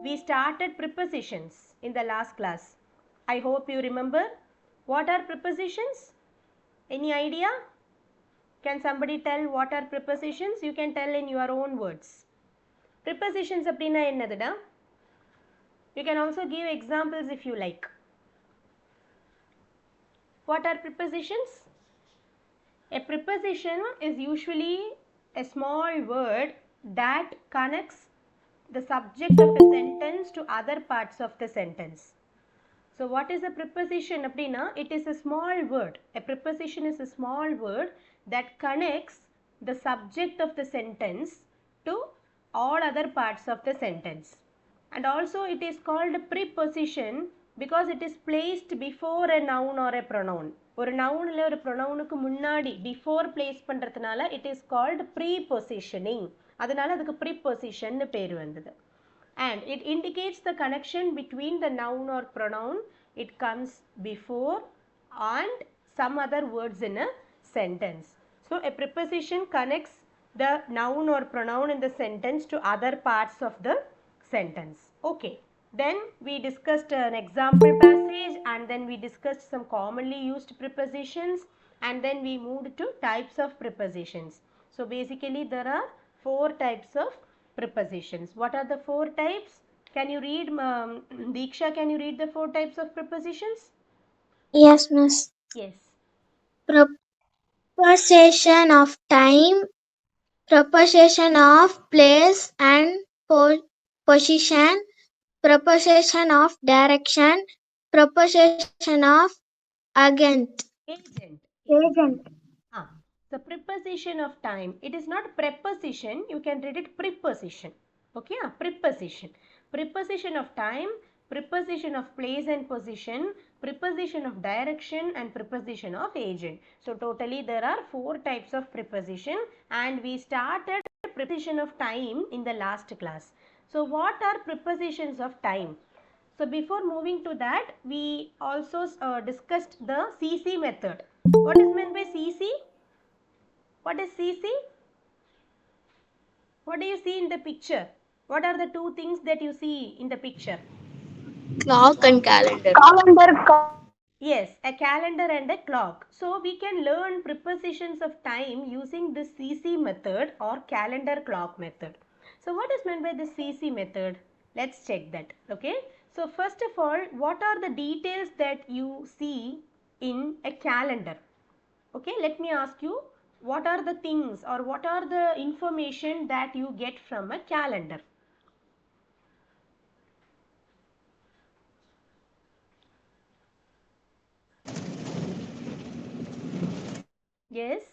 we started prepositions in the last class. I hope you remember. What are prepositions? Any idea? Can somebody tell what are prepositions? You can tell in your own words. Prepositions அப்படினா என்னதுடா? You can also give examples if you like. What are prepositions? A preposition is usually a small word that connects the subject of a sentence to other parts of the sentence. So what is a preposition அப்படினா? It is a small word. A preposition is a small word that connects the subject of the sentence to all other parts of the sentence. And also it is called preposition because it is placed before a noun or a pronoun. ஒரு nounல ஒரு pronounக்கு முன்னாடி before place பண்றதுனால it is called prepositioning. அதனால அதுக்கு preposition னு பேர் வந்தது. And it indicates the connection between the noun or pronoun. It comes before and some other words in a sentence. So a preposition connects the noun or pronoun in the sentence to other parts of the sentence. Okay, then we discussed an example passage, and then we discussed some commonly used prepositions, and then we moved to types of prepositions. So basically there are 4 types of prepositions. What are the 4 types? Can you read, Deeksha, can you read the 4 types of prepositions? Yes, miss. Yes. Preposition of time, preposition of place and position, preposition of direction, preposition of agent. Agent. The preposition of time. It is not preposition. You can read it preposition. Okay, preposition. Preposition of time, preposition of place and position, preposition of direction, and preposition of agent. So totally there are 4 types of preposition, and we started preposition of time in the last class. So what are prepositions of time? So before moving to that, we also discussed the CC method. What is meant by CC? What is CC? What do you see in the picture? What are the 2 things that you see in the picture? Clock and calendar. Yes, a calendar and a clock. So we can learn prepositions of time using the CC method or calendar clock method. So what is meant by the CC method? Let's check that. Okay. So first of all, what are the details that you see in a calendar? Okay, let me ask you, what are the things or what are the information that you get from a calendar? Yes.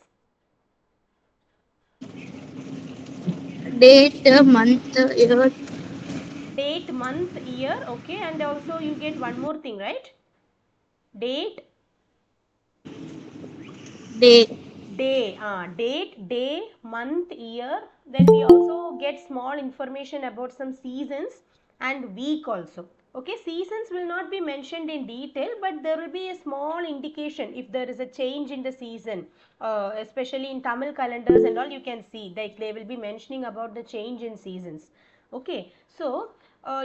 Date, month, year. Date, month, year. Okay, and also you get one more thing, right? Date. Day. Day. Date, day, month, year. Then we also get small information about some seasons and week also. Okay, seasons will not be mentioned in detail, but there will be a small indication if there is a change in the season, especially in Tamil calendars and all. You can see that they will be mentioning about the change in seasons. Okay, so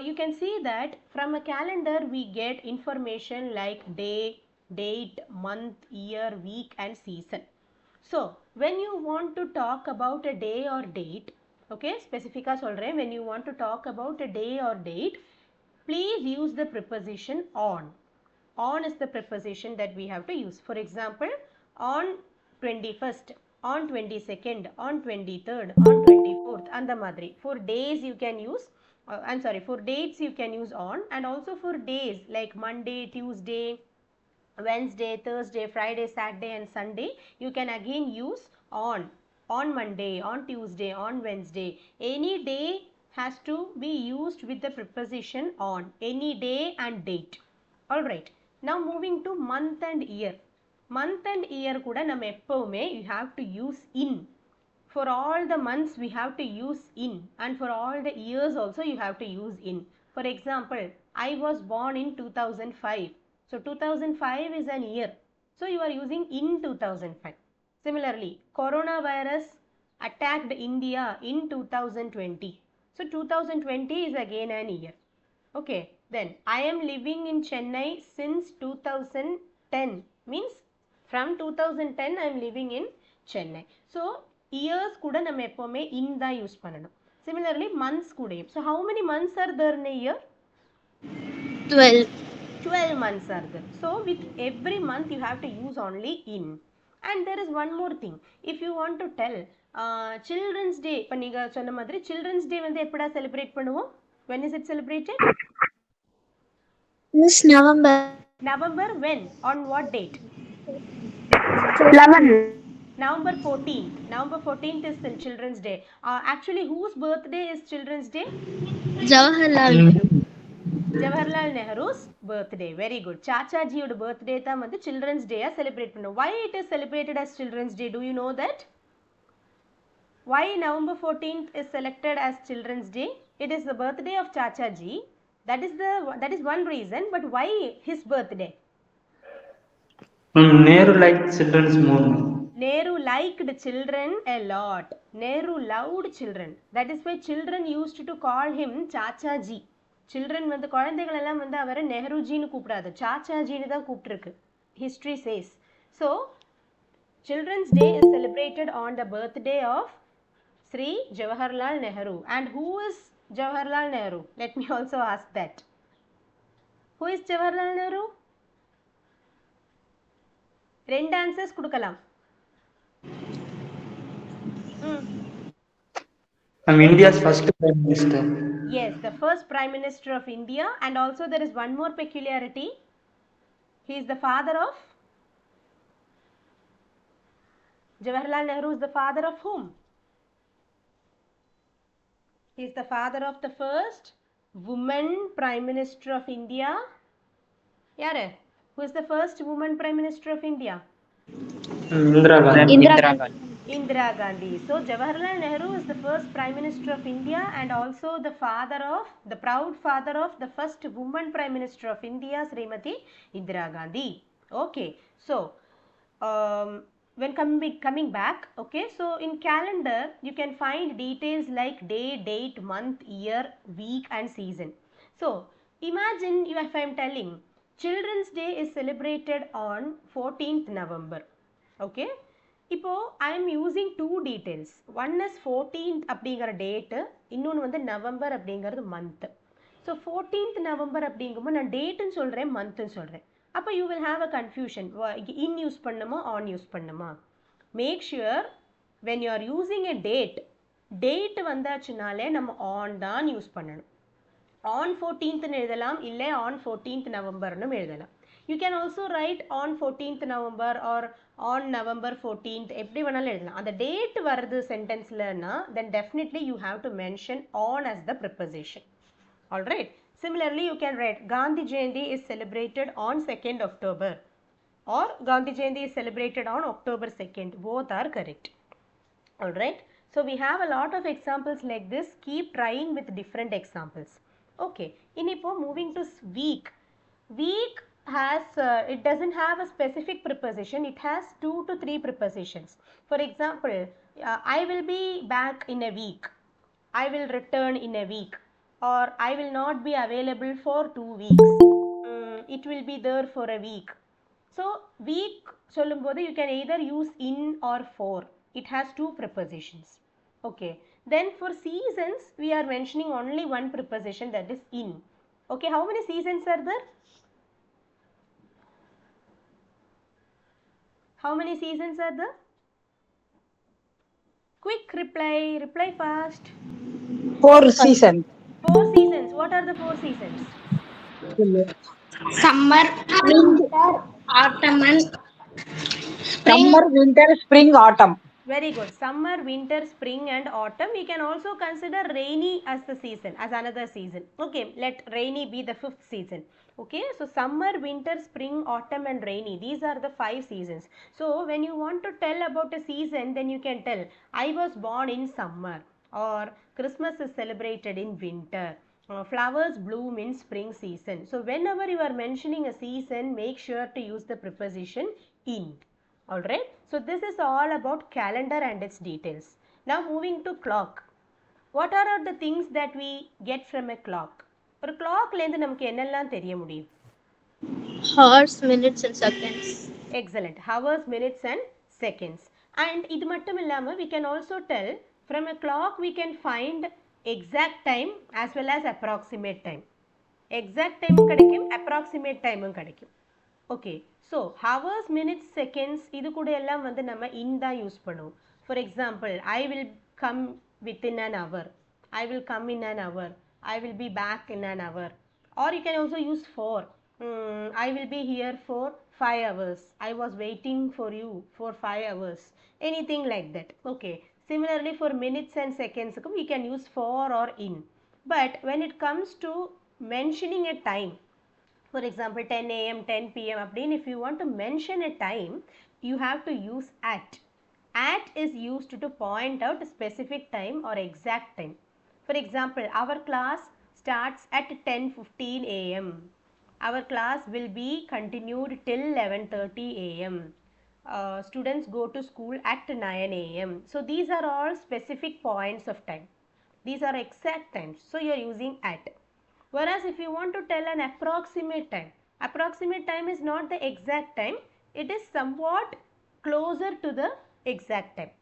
you can see that from a calendar we get information like day, date, month, year, week, and season. So when you want to talk about a day or date, okay, specifica solren, when you want to talk about a day or date, please use the preposition on. On is the preposition that we have to use. For example, on 21st, on 22nd, on 23rd, on 24th, and the madri. For days you can use, for dates you can use on, and also for days like Monday, Tuesday, Wednesday, Thursday, Friday, Saturday, and Sunday, you can again use on Monday, on Tuesday, on Wednesday. Any day has to be used with the preposition on. Any day and date. Alright. Now moving to month and year. Month and year kuda nam eppovume you have to use in. For all the months we have to use in, and for all the years also you have to use in. For example, I was born in 2005. So 2005 is an year. So you are using in 2005. Similarly, coronavirus attacked India in 2020. So 2020 is again an year. Okay, then I am living in Chennai since 2010 means from 2010 I am living in Chennai. So years கூட நம்ம எப்பவுமே in தான் use பண்ணணும். Similarly months கூடயும். So how many months are there in a year? 12. 12 months are there. So with every month you have to use only in. And there is one more thing. If you want to tell children's day, இப்போ நீங்க சொன்ன மாதிரி children's day வந்து எப்படா celebrate பண்ணுவோம்? When is it celebrated? This November. November when? On what date? 11. November 14th. November 14th is the children's day. Actually whose birthday is children's day? Jawaharlal Nehru. Jawaharlal Nehru's birthday. Very good. Chachajiயோட birthday தான் வந்து children's day celebrate பண்ணுவோம். Why it is celebrated as children's day? Do you know that? Why November 14th is selected as children's day? It is the birthday of Chachaji. That is one reason, but why his birthday? Nehru liked children's more. Nehru liked children a lot. Nehru loved children. That is why children used to call him Chachaji. Children வந்து குழந்தைகள் எல்லாம் வந்து அவரை நெஹ்ருஜின்னு கூப்பிடாது, சாச்சாஜின்னு தான் கூப்பிட்டுருக்கு. History says. So, Children's Day is celebrated on the birthday of Sri Jawaharlal Nehru. And who is Jawaharlal Nehru? Let me also ask that. Who is Jawaharlal Nehru? ரெண்டு answers கொடுக்கலாம். India's first Prime Minister. Yes, the first Prime Minister of India, and also there is one more peculiarity. He is the father of Jawaharlal Nehru is the father of whom? He is the father of the first woman Prime Minister of India. Yaar? Who is the first woman Prime Minister of India? Indira Gandhi. Indira Gandhi. So Jawaharlal Nehru is the first Prime Minister of India and also the proud father of the first woman Prime Minister of India, Srimati Indira Gandhi. Okay. So when coming back, okay, so in calendar you can find details like day, date, month, year, week and season. So imagine if I am telling Children's Day is celebrated on 14th November. Okay, இப்போ I am using two details. One is 14th அப்படிங்கிற date, இன்னொன்று வந்து November அப்படிங்கிறது month. So 14th November அப்படிங்கும்போது நான் டேட்டுன்னு சொல்கிறேன், மந்த்துன்னு சொல்கிறேன். அப்போ you will have a confusion, in use பண்ணுமா ஆன் யூஸ் பண்ணுமா. Make sure when you are using a date வந்தாச்சுனாலே நம்ம ஆன் தான் யூஸ் பண்ணணும். ஆன் 14th எழுதலாம், இல்லை ஆன் 14th நவம்பர்னு எழுதலாம். You can also write on 14th November or on November 14th. எப்படி வேணாலும் எழுதலாம். அந்த டேட் வருது சென்டென்ஸ்லன்னா then definitely you have to mention on as the preposition. Alright. Similarly, you can write Gandhi Jayanti is celebrated on 2nd October or Gandhi Jayanti is celebrated on October 2nd. Both are correct. Alright. So we have a lot of examples like this. Keep trying with different examples. Okay. இப்போ moving to week. Week has it doesn't have a specific preposition. It has 2 to 3 prepositions. For example, I will be back in a week, I will return in a week, or I will not be available for 2 weeks, it will be there for a week. So week சொல்லும்போது you can either use in or for. It has 2 prepositions. Okay, then for seasons we are mentioning only one preposition, that is in. Okay, how many seasons are there? How many seasons are there? Quick reply fast. 4 seasons. 4 seasons. What are the 4 seasons? Summer, winter, autumn and spring. Summer, winter, spring, autumn. Very good. Summer, winter, spring and autumn. We can also consider rainy as the season, as another season. Okay, let rainy be the 5th season. Okay, so summer, winter, spring, autumn and rainy. These are the 5 seasons. So when you want to tell about a season, then you can tell I was born in summer, or Christmas is celebrated in winter, flowers bloom in spring season. So whenever you are mentioning a season, make sure to use the preposition in. Alright, so this is all about calendar and its details. Now moving to clock. What are the things that we get from a clock? ஒரு clockலேருந்து நமக்கு என்னெல்லாம் தெரிய முடியும்? Hours, minutes and seconds. Excellent. Hours, minutes and seconds. And இது மட்டும் இல்லாம we can also tell from a clock we can find exact time as well as approximate time. Exact time கிடைக்கும், approximate time கிடைக்கும். Okay. So hours, minutes, seconds இது கூட எல்லாம் வந்து நம்ம in தான் யூஸ் பண்ணுவோம். For example, I will come within an hour. I will come in an hour. I will be back in an hour. Or you can also use for. I will be here for 5 hours. I was waiting for you for 5 hours. Anything like that. Okay. Similarly for minutes and seconds we can use for or in. But when it comes to mentioning a time, for example 10 a.m. 10 p.m. Abdin, if you want to mention a time, you have to use at. At is used to point out a specific time or exact time. For example, our class starts at 10:15 a.m. Our class will be continued till 11:30 a.m. Students go to school at 9 a.m. So these are all specific points of time. These are exact times. So you are using at. Whereas if you want to tell an approximate time is not the exact time. It is somewhat closer to the exact time.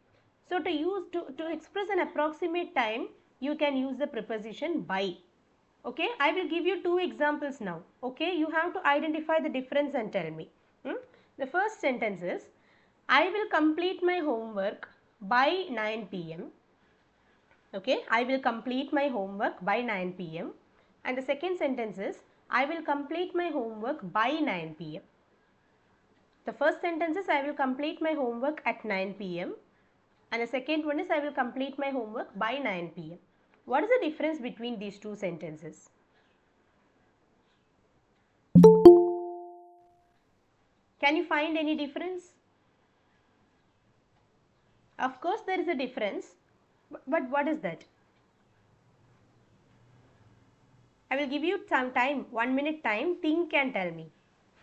So to express an approximate time, you can use the preposition by. Okay, I will give you 2 examples now. Okay, you have to identify the difference and tell me. The first sentence is, I will complete my homework by 9 p.m. Okay, I will complete my homework by 9 p.m. And the second sentence is, I will complete my homework by 9 p.m. The first sentence is, I will complete my homework at 9 p.m. And the second one is, I will complete my homework by 9 p.m. What is the difference between these two sentences? Can you find any difference? Of course there is a difference, but what is that? I will give you some time, 1 minute time, think and tell me.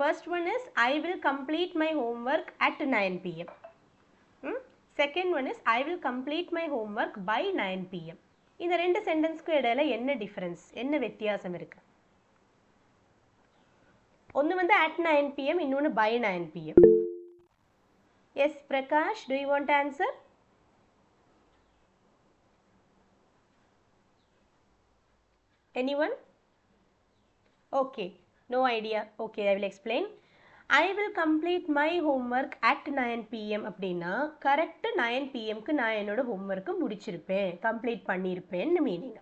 First one is, I will complete my homework at 9 p.m. Second one is, I will complete my homework by 9 p.m. இந்த ரெண்டு சென்டென்ஸ்க்கு இடையில என்ன difference, என்ன வித்தியாசம் இருக்கு? ஒன்று வந்து at 9 p.m. இன்னொன்று by 9 p.m. Yes, Prakash, do you want to answer? Anyone? Okay, no idea. Okay, I will explain. I will complete my homework at 9 p.m. அப்படின்னா கரெக்ட் 9 p.m.க்கு நான் என்னோட ஹோம்ஒர்க்கு முடிச்சிருப்பேன், கம்ப்ளீட் பண்ணியிருப்பேன்னு meaning.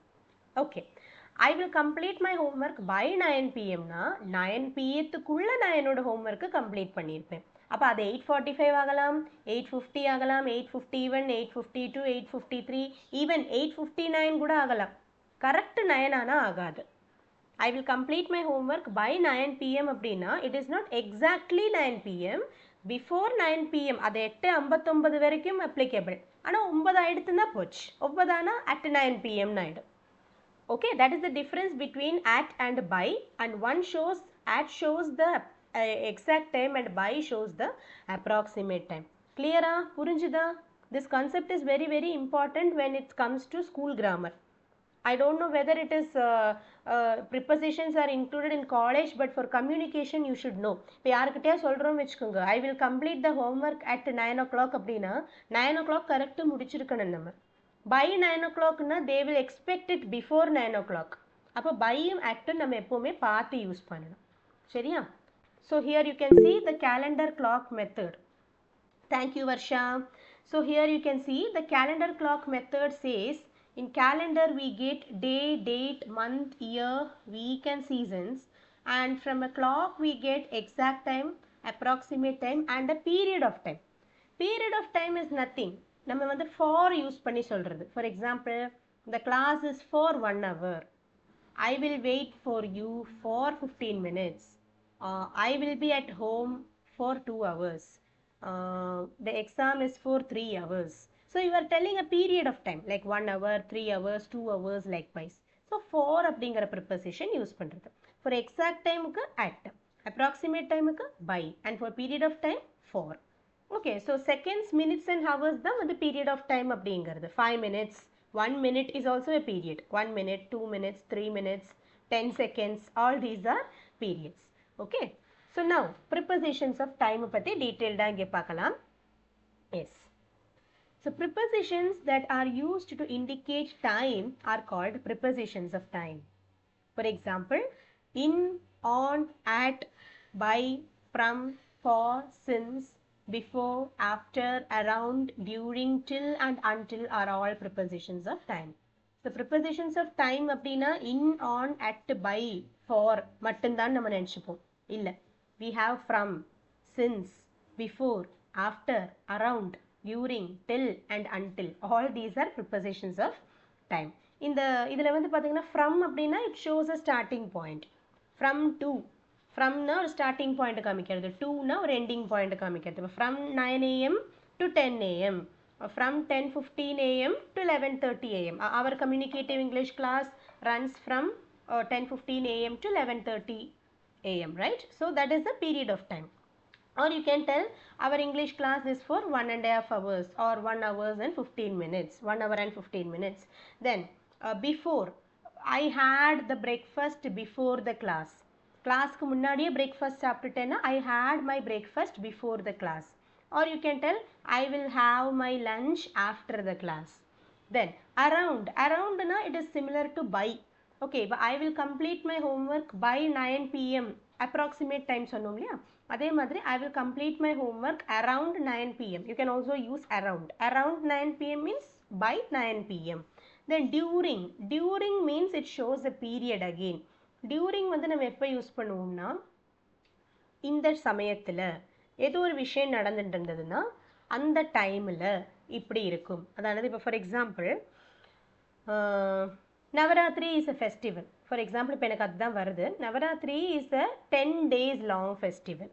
Okay, I will complete my homework by 9 p.m.னா 9 p.m.க்குள்ள நான் என்னோட ஹோம்ஒர்க்கு கம்ப்ளீட் பண்ணியிருப்பேன். அப்போ அது 8:45 ஆகலாம், 8:50 ஆகலாம், 8:51, 8:52, 8:53, ஈவன் 8:59 கூட ஆகலாம். கரெக்ட் 9 ஆனால் ஆகாது. I will complete my homework by 9 p.m. அப்படின்னா it is not exactly 9 p.m. before 9 p.m. அது 8:59 வரைக்கும் applicable. ஆனால் 9 ஆயிடுத்துன்னா போச்சு, 9 ஆனால் at 9 p.m. ஆயிடும். Okay, that is the difference between at and by, and one shows, at shows the exact time and by shows the approximate time. Clear? புரிஞ்சுதா? This concept is very very important when it comes to school grammar. I don't know whether it is prepositions are included in college, but for communication you should know. இப்போ யாருக்கிட்டே சொல்கிறோம் வச்சுக்கோங்க, I will complete the homework at 9 o'clock அப்படின்னா 9 o'clock கரெக்டாக முடிச்சிருக்கணும் நம்ம. By 9 o'clockனா they will expect it before 9 o'clock. அப்போ பையும் ஆக்டும் நம்ம எப்போவுமே பார்த்து யூஸ் பண்ணணும். சரியா? So here you can see the calendar clock method. Thank you, Varsha. So here you can see the calendar clock method says, in calendar we get day, date, month, year, week and seasons, and from a clock we get exact time, approximate time and a period of time. Period of time is nothing. நம்ம வந்து for use பண்ணி சொல்கிறது. For example, the class is for 1 hour. I will wait for you for 15 minutes. I will be at home for 2 hours. The exam is for 3 hours. So you are telling a period of time like 1 hour, 3 hours, 2 hours likewise. So for அப்படிங்கிற preposition use பண்ணுறது. For exact timeக்கு at, approximate timeக்கு by, and for period of time for. Okay, so seconds, minutes and hours தான் வந்து period of time அப்படிங்கிறது. 5 minutes, 1 minute is also a period. 1 minute, 2 minutes, 3 minutes, 10 seconds, all these are periods. Okay. So now prepositions of time பத்தி detailed இங்கே பார்க்கலாம். Yes. So prepositions that are used to indicate time are called prepositions of time. For example, in, on, at, by, from, for, since, before, after, around, during, till and until are all prepositions of time. So prepositions of time அப்படினா in, on, at, by, for மட்டும்தான் நம்ம நினைச்சுப்போம். இல்ல. We have from, since, before, after, around, during, till and until. All these are prepositions of time. இதுல வந்து பாத்தீங்கன்னா from அப்படின்னா it shows a starting point. From to, fromனா ஒரு starting point காமிக்கிறது, toனா ஒரு ending point காமிக்கிறது. From 9 am to 10 am, from 10:15 am to 11:30 am. Our communicative English class runs from 10:15 am to 11:30 am, right? So that is the period of time. Or you can tell our English class is for 1.5 hours or 1 hours and 15 minutes, 1 hour and 15 minutes. Then before, I had the breakfast before the class. Classக்கு முன்னாடியே breakfast சாப்பிட்டுட்டேன்னா I had my breakfast before the class. Or you can tell I will have my lunch after the class. Then around, na it is similar to by. Okay, but I will complete my homework by 9 pm. Approximate time சொன்னோம் இல்லையா, அதே மாதிரி I will complete my homework around 9 pm. You can also use around. Around 9 pm means by 9 pm. Then during. During means it shows a period again. During வந்து நம்ம எப்போ use பண்ணுவோம்னா, இந்த சமயத்தில் ஏதோ ஒரு விஷயம் நடந்துட்டு இருந்ததுன்னா அந்த டைமில் இப்படி இருக்கும். அதாவது இப்போ for example Navratri is a festival. For example இப்போ எனக்கு அதுதான் வருது. Navratri is a 10 days long festival.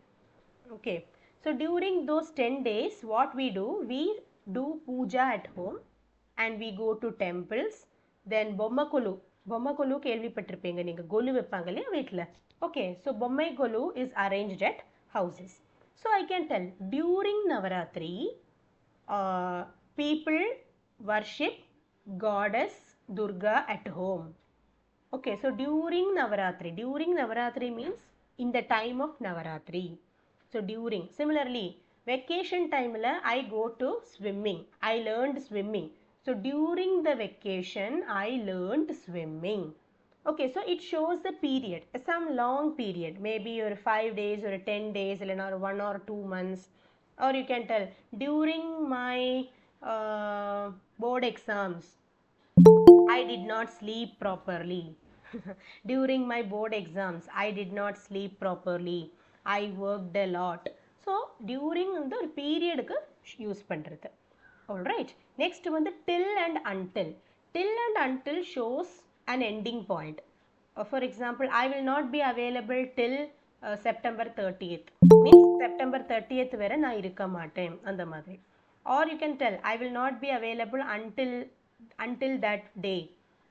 Okay, so during those 10 days what we do puja at home and we go to temples. Then பொம்மை கொலு கேள்விப்பட்டிருப்பீங்க நீங்க, கொலு வைப்பாங்க இல்லையா வீட்டில். Okay, so Bommai Golu is arranged at houses. So I can tell during Navaratri people worship goddess Durga at home. Okay, so during Navaratri means in the time of Navaratri. So during. Similarly, vacation time la I go to swimming. I learned swimming. So during the vacation I learned swimming. Okay, so it shows the period, some long period, maybe or 5 days or 10 days or 1 or 2 months. Or you can tell during my board exams I did not sleep properly. During my board exams I did not sleep properly. I worked a lot. So during the period ku use பண்றது. All right, next வந்து till and until. Till and until shows an ending point. For example, I will not be available till September 30th. Means September 30th வரை நான் இருக்க மாட்டேன் அந்த மாதிரி. Or you can tell I will not be available until that day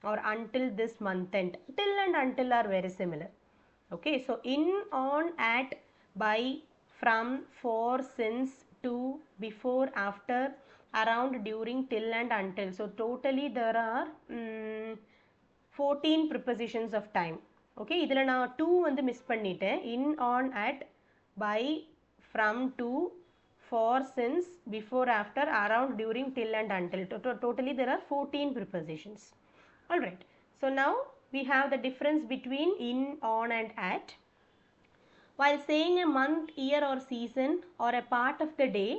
or until this month end. Till and until are very similar. Okay, so in, on, at, by, from, for, since, to, before, after, around, during, till and until. So totally there are 14 prepositions of time. Okay, இதில் நான் 2 வந்து miss பண்ணிட்டேன். in, on, at, by, from, to, for, since, before, after, around, during, till and until. Totally there are 14 prepositions. All right, so now we have the difference between in, on and at. While saying a month, year or season or a part of the day,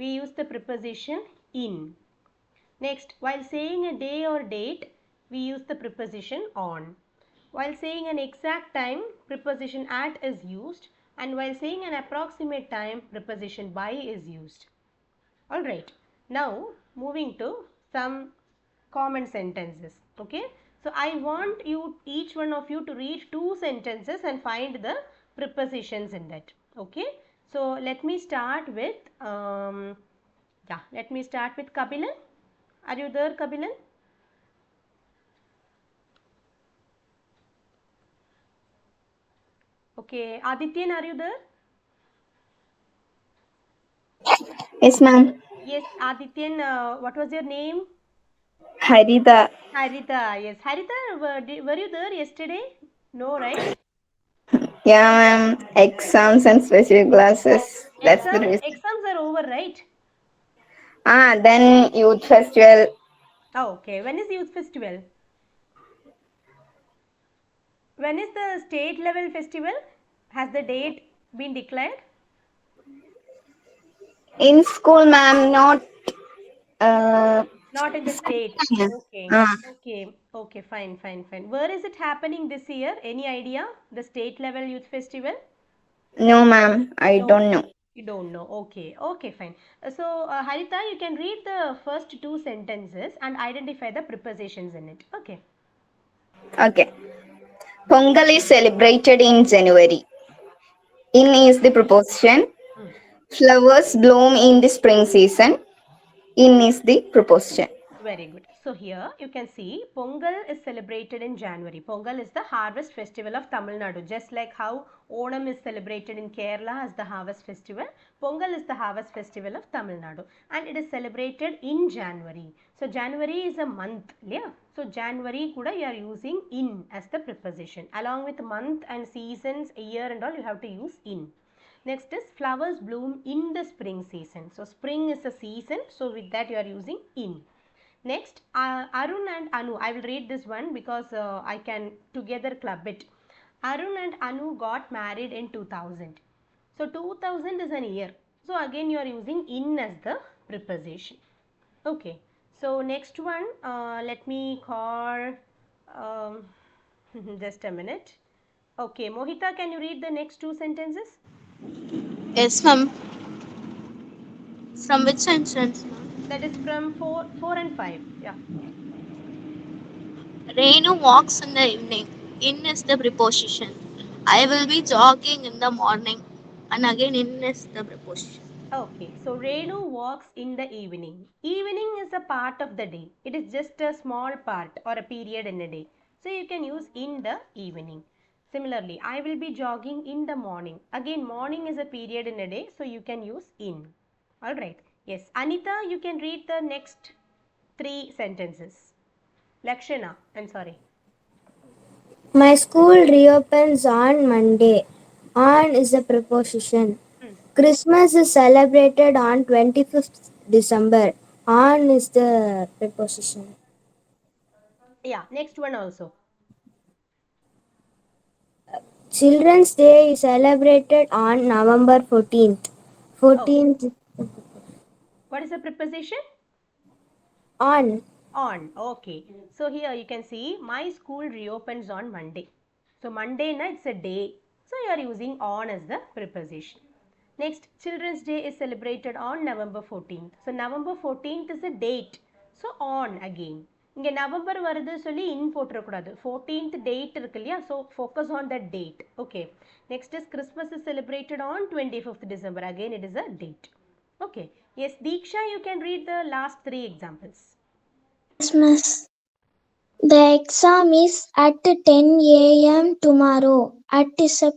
we use the preposition in. Next, while saying a day or date, we use the preposition on. While saying an exact time, preposition at is used, and while saying an approximate time, preposition by is used. All right, now moving to some common sentences. Okay, so I want you, each one of you, to read 2 sentences and find the prepositions in that. Okay, so let me start with Kabilan. Are you there, Kabilan? Okay, Adityan, are you there? Yes, ma'am. Yes, Adityan, what was your name? Harita. Harita, yes. Harita, were you there yesterday? No, right? Yeah, ma'am. Exams and special classes. That's the reason. Exams are over, right? Then youth festival Oh, okay. When is youth festival? When is the state level festival? Has the date been declared? in school, ma'am. Not. Uh, Not in the state. yeah. Okay. Okay. Okay. Fine. Fine. Fine. Where is it happening this year? Any idea? The state level youth festival? No, ma'am. I No. don't know. You don't know. Okay. Okay. Fine. Harita, you can read the first two sentences and identify the prepositions in it. Okay. Okay. Pongal is celebrated in January. In is the preposition. Hmm. Flowers bloom in the spring season. In is the preposition. Very good. So here you can see Pongal is celebrated in January. Pongal is the harvest festival of Tamil Nadu. Just like how Onam is celebrated in Kerala as the harvest festival, Pongal is the harvest festival of Tamil Nadu and it is celebrated in January. So January is a month. Yeah. So January kuda you are using in as the preposition. Along with month and seasons, year and all you have to use in. Next is flowers bloom in the spring season. So spring is a season. So with that you are using in. Next, Arun and Anu. I will read this one because I can together club it. Arun and Anu got married in 2000. So 2000 is an year. So again you are using in as the preposition. Okay. So next one, let me call, um, just a minute. Okay, Mohita, can you read the next two sentences? Yes, ma'am. From which sentence? That is from 4 and 5. Yeah. Renu walks in the evening. In is the preposition. I will be jogging in the morning. And again, in is the preposition. Okay, so Renu walks in the evening. Evening is a part of the day. It is just a small part or a period in a day. So you can use in the evening. Similarly, I will be jogging in the morning. Again, morning is a period in a day, so you can use in. Alright. Yes, Anita, you can read the next three sentences. Lakshana, I'm sorry. My school reopens on Monday. On is a preposition. Hmm. Christmas is celebrated on 25th December. On is the preposition. Yeah, next one also. Children's Day is celebrated on November 14th. Oh, 14th what is the preposition? on. On. Okay. So here you can see my school reopens on Monday. So Monday na it's a day. So you are using on as the preposition. Next, Children's Day is celebrated on November 14th. So November 14th is a date. So on again. இங்க November வருது சொல்லி இன் போட்டுறக்கூடாது 14th date இருக்கு இல்லையா so focus on that date. Okay. Next is Christmas is celebrated on 25th December. Again it is a date. Okay. Yes, Deeksha, you can read the last three examples. Yes, miss. The exam is at 10 a.m. tomorrow. At is a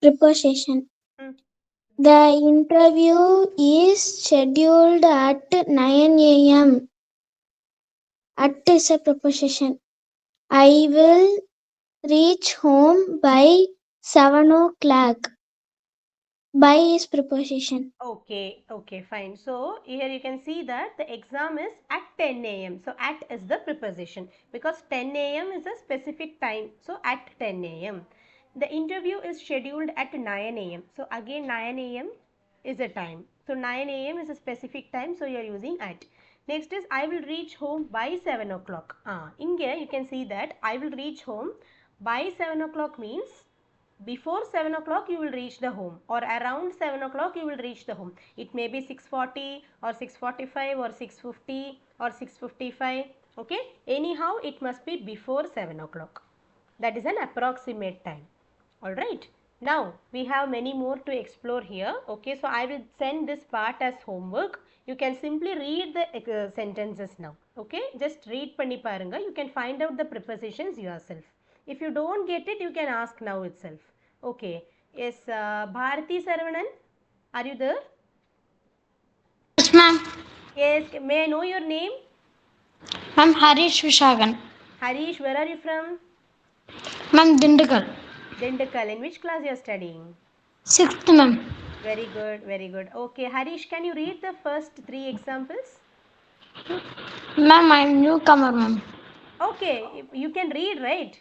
preposition. Hmm. The interview is scheduled at 9 a.m. At is a preposition. I will reach home by 7 o'clock. By is preposition. Okay, okay, fine. So here you can see that the exam is at 10 a.m. So at is the preposition because 10 a.m. is a specific time. So at 10 a.m. The interview is scheduled at 9 a.m. So again 9 a.m. is a time. So 9 a.m. is a specific time. So you are using at. Next is I will reach home by 7 o'clock. In here you can see that I will reach home by 7 o'clock means before 7 o'clock you will reach the home or around 7 o'clock you will reach the home. It may be 6:40 or 6:45 or 6:50 or 6:55. Okay, anyhow it must be before 7 o'clock. That is an approximate time. Alright, now we have many more to explore here. Okay, so I will send this part as homework. You can simply read the sentences now. Okay, just read பண்ணி பாருங்க. You can find out the prepositions yourself. If you don't get it, you can ask now itself. Okay, yes, Bharati Saravanan, are you there? Yes, ma'am. Yes, may I know your name? Ma'am, Harish Vishagan. Harish, where are you from? Ma'am, Dindakal. Dindakal. In which class you are studying? 6th, ma'am. Very good, very good. Okay, Harish, can you read the first 3 examples? Ma'am, I'm newcomer, ma'am. Okay, you can read, right?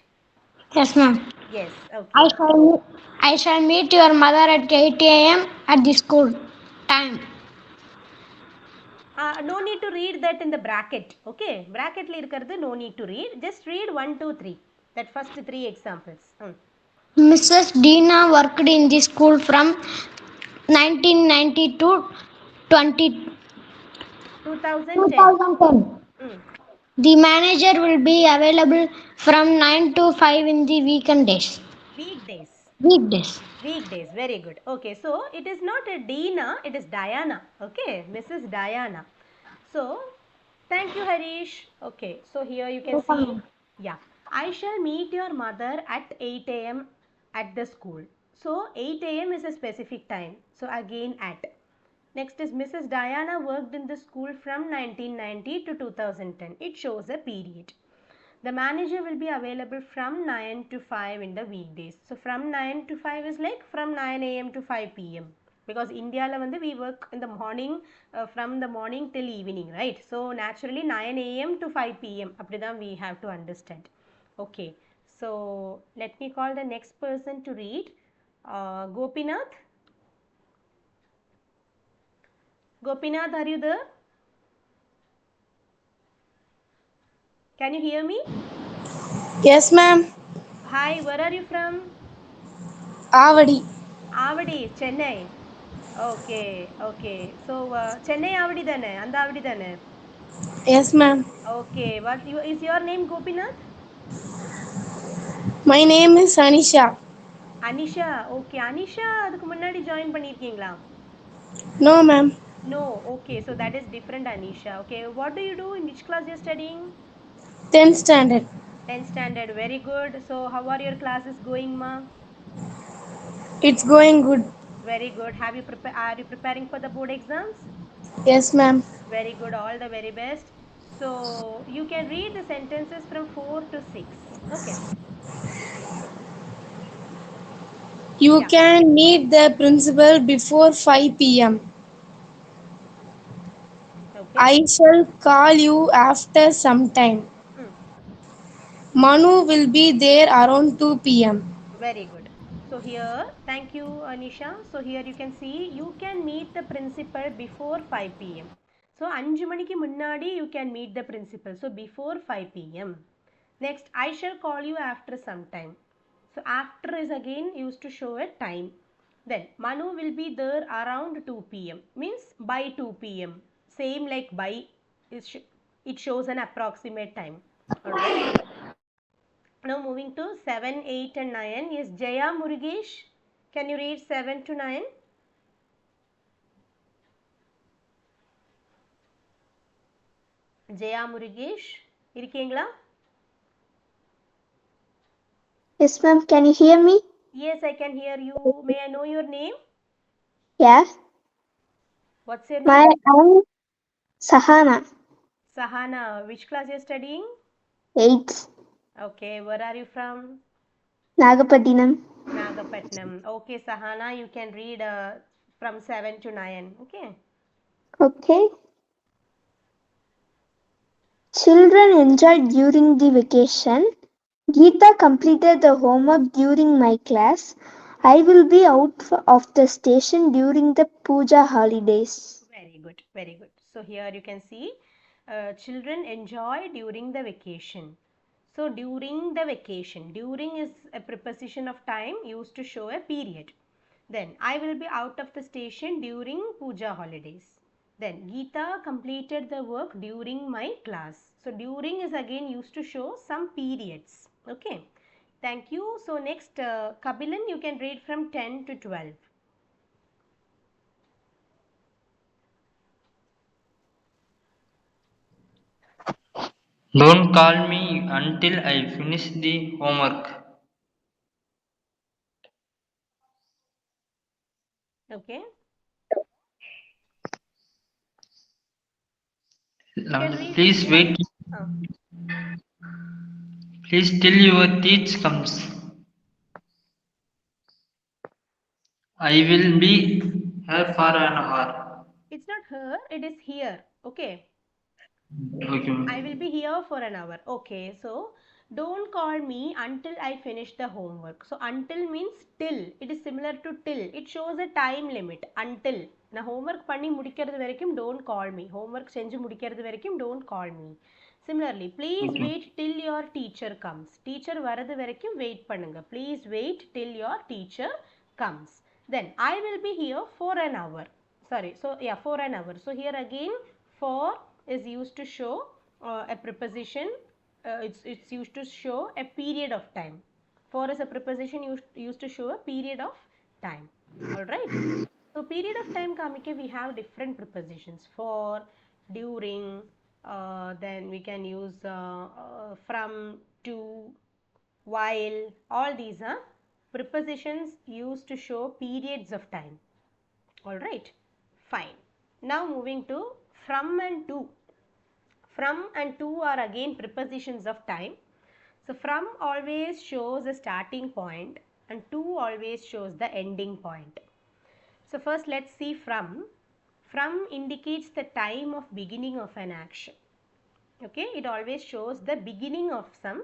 Yes, ma'am. Yes, I okay. shall, I shall meet your mother at 8 a.m. at the school. Time. No need to read that in the bracket. Okay, bracket la irukkiradhu no need to read. Just read 1, 2, 3. That first 3 examples. Mrs. Dina worked in the school from 1990 to 2010. 2010. Hmm. The manager will be available from 9 to 5 in the weekend days. Weekdays. Weekdays. Weekdays. Very good. Okay, so it is not a Dina, it is Diana. Okay, Mrs. Diana. So, thank you, Harish. Okay, so here you can see, yeah, I shall meet your mother at 8 a.m. at the school. So, 8 a.m. is a specific time. So, again at. Next is Mrs. Diana worked in the school from 1990 to 2010. It shows a period. The manager will be available from 9 to 5 in the weekdays. So from 9 to 5 is like from 9 a.m. to 5 p.m. Because India la vande we work in the morning, from the morning till evening, right? So naturally 9 a.m. to 5 p.m. Apdidan we have to understand. Okay. So let me call the next person to read. Gopinath. Gopinath, are you there? Can you hear me? Yes, ma'am. Hi, where are you from? Avadi. Avadi, Chennai. Okay, okay. So, Chennai Avadi thane, anda Avadi thane. Yes, ma'am. Okay, is your name Gopinath? My name is Anisha. Anisha. Okay, Anisha அதுக்கு முன்னாடி join பண்ணிருக்கீங்களா? No, ma'am. No, okay. So that is different Anisha. Okay, what do you do? In which class you're studying? 10th standard. 10th standard. Very good. So how are your classes going, ma? It's going good. Very good. Are you preparing for the board exams? Yes, ma'am. Very good. All the very best. So you can read the sentences from 4 to 6. Okay. You Yeah. can meet the principal before 5 p.m. Okay. I shall call you after some time. Hmm. Manu will be there around 2 p.m. Very good. So here, thank you, Anisha. So here you can see you can meet the principal before 5 p.m. So 5 மணிக்கு முன்னாடி you can meet the principal. So before 5 p.m. Next, I shall call you after some time. So after is again used to show a time. Then Manu will be there around 2 p.m. means by 2 p.m. Same like by it shows an approximate time. Alright. Now moving to 7, 8 and 9 is Jaya Murugesh. Can you read 7 to 9? Jaya Murugesh. இருக்கீங்களா? Yes, ma'am. Can you hear me? Yes, I can hear you. May I know your name? Yeah. What's your name? I'm Sahana. Sahana. Which class you are studying? 8th. Okay, where are you from? Nagapattinam. Nagapatnam. Okay, Sahana, you can read from 7 to 9. Okay. Okay. Children enjoyed during the vacation. Geeta completed the homework during my class. I will be out of the station during the puja holidays. Very good, very good. So here you can see children enjoy during the vacation. So during the vacation, during is a preposition of time used to show a period. Then I will be out of the station during puja holidays. Then Geeta completed the work during my class. So during is again used to show some periods. Okay. Thank you. So next Kabilan, you can read from 10 to 12. Don't call me until I finish the homework. Okay. You can read. Please wait. Uh, Please till your teach comes. I will be here for an hour. It's not her, it is here. Okay. Okay, I ma'am. will be here for an hour. Okay, so don't call me until I finish the homework. So until means till. It is similar to till. It shows a time limit. Until. Na homework பண்ணி முடிக்கிறது வரைக்கும் don't call me. Homework செஞ்சு முடிக்கிறது வரைக்கும் don't call me. Similarly, please Okay. wait till your teacher comes. Teacher வரது வரைக்கும் wait பண்ணுங்க. Please wait till your teacher comes. Then I will be here for an hour. Sorry, so yeah, for an hour. So here again for is used to show a preposition. It's used to show a period of time. For is a preposition used to show a period of time. All right. So period of time kamike we have different prepositions for, during, then we can use from, to, while. All these are prepositions used to show periods of time. All right, fine. Now moving to from and to. From and to are again prepositions of time. So from always shows a starting point and to always shows the ending point. So first let's see from. From indicates the time of beginning of an action. Okay, it always shows the beginning of some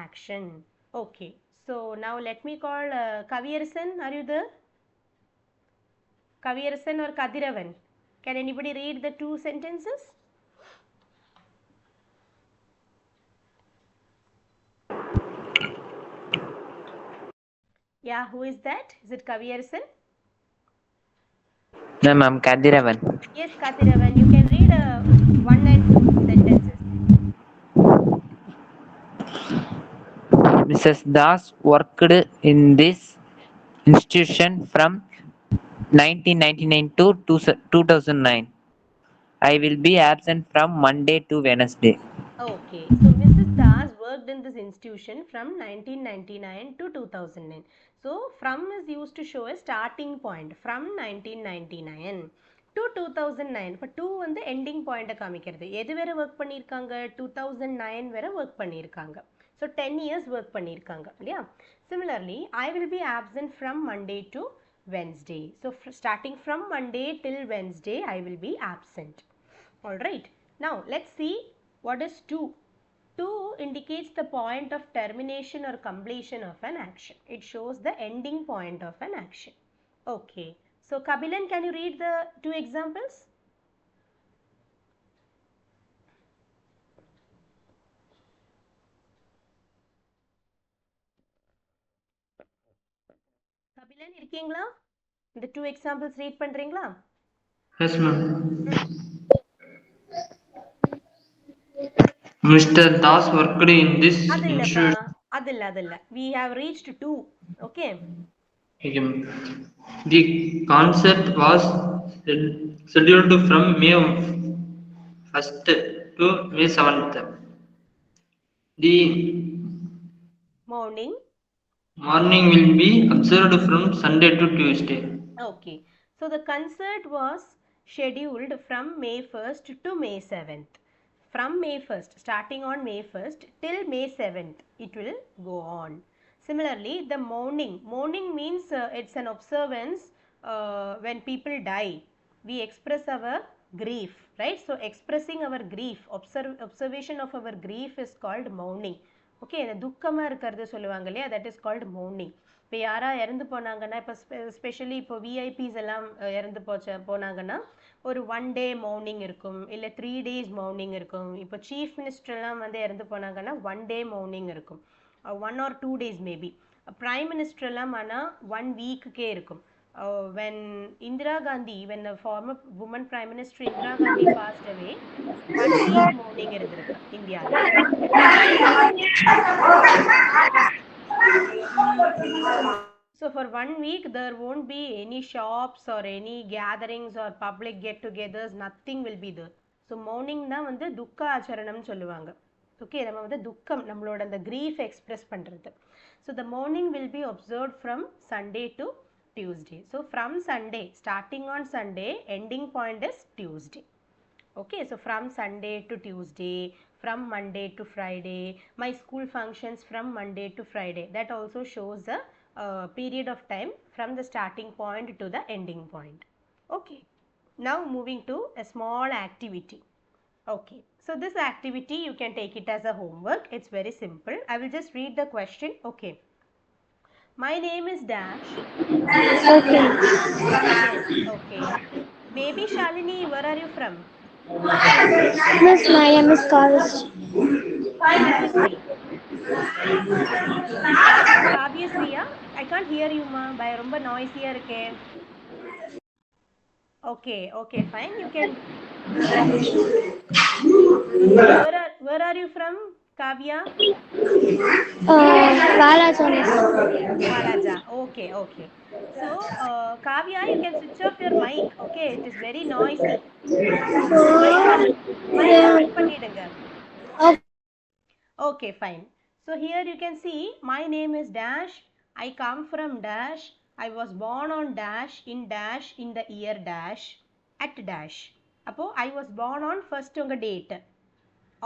action. Okay, so now let me call Kaviyarasan. Are you there? Kaviyarasan or Kadiravan? Can anybody read the two sentences? Yeah, who is that? Is it Kaviyarasan? No, ma'am, Kadiravan. Yes, Kadiravan, you can read 1 and 2 sentences. Mrs. Das worked in this institution from 1999 to 2009. I will be absent from Monday to Wednesday. Okay, so Mrs. Das worked in this institution from 1999 to 2009. So from is used to show a starting point from 1999 to 2009. இப்போ 2 வந்து ending point காமிக்கிறது. எது வரை work பண்ணியிருக்காங்க? 2009 வரை work பண்ணியிருக்காங்க. So 10 years work பண்ணியிருக்காங்க இல்லையா? Similarly, I will be absent from Monday to Wednesday. So starting from Monday till Wednesday, I will be absent. All right. Now let's see what is to. To indicates the point of termination or completion of an action. It shows the ending point of an action. Okay. So Kabilan, can you read the two examples? Kabilan இருக்கீங்களா? இந்த two examples read பண்றீங்களா? Yes, ma'am. Mr. Das worked in this அதில்லப்பா, institution. அதில்ல. We have reached 2. Okay. Okay, ma'am. The concert was scheduled from May 1st to May 7th. The Morning. morning will be observed from Sunday to Tuesday. Okay. So the concert was scheduled from May 1st to May 7th. From May 1st, starting on May 1st till May 7th, it will go on. Similarly, the mourning. Mourning means it's an observance when people die. We express our grief, right? So expressing our grief, observation of our grief is called mourning. Okay, இந்த துக்கமாக இருக்கிறது சொல்லுவாங்க இல்லையா, that is called morning. இப்போ யாராக இறந்து போனாங்கன்னா, இப்போ ஸ்பெஷலி இப்போ விஐபிஸ் எல்லாம் இறந்து போனாங்கன்னா ஒரு 1 day மௌனிங் இருக்கும், இல்லை 3 days மௌனிங் இருக்கும். இப்போ சீஃப் மினிஸ்டர்லாம் வந்து இறந்து போனாங்கன்னா 1 day மௌனிங் இருக்கும், 1 or 2 days மேபி. பிரைம் மினிஸ்டர்லாம் ஆனால் 1 weekக்கே இருக்கும். When Indira Gandhi, when the former woman prime minister Indira Gandhi passed away, 1 week mourning இருந்திருக்கு இந்தியாவில். So for 1 week there won't be any shops or any gatherings or public get-togethers, nothing will be there. So mourning தான் வந்து துக்க ஆச்சரணம் சொல்லுவாங்க. Okay, நம்ம வந்து துக்கம், நம்மளோட அந்த grief express பண்ணுறது. So the mourning will be observed from Sunday to Tuesday. So from Sunday, starting on Sunday, ending point is Tuesday. Okay, so from Sunday to Tuesday, from Monday to Friday. My school functions from Monday to Friday. That also shows the period of time from the starting point to the ending point. Okay. Now moving to a small activity. Okay. So this activity you can take it as a homework. It's very simple. I will just read the question. Okay. My name is Dash. Okay. Yes. Okay. Baby Shalini, where are you from? Miss, my name is Kavish. Kavyasri. Kavyasriya, I can't hear you ma. By ரொம்ப noisy இருக்கே. Okay, okay, fine. You can. Where are you from, Kavya? Balaja, Miss. Walaja. Okay, okay. So, Kavya, you can switch off your mic. Okay, it is very noisy. Mic on பண்ணிடுங்க. Okay, fine. So here you can see my name is Dash. I come from Dash. I was born on Dash in the year Dash at Dash. அப்போ I was born on first உங்க date.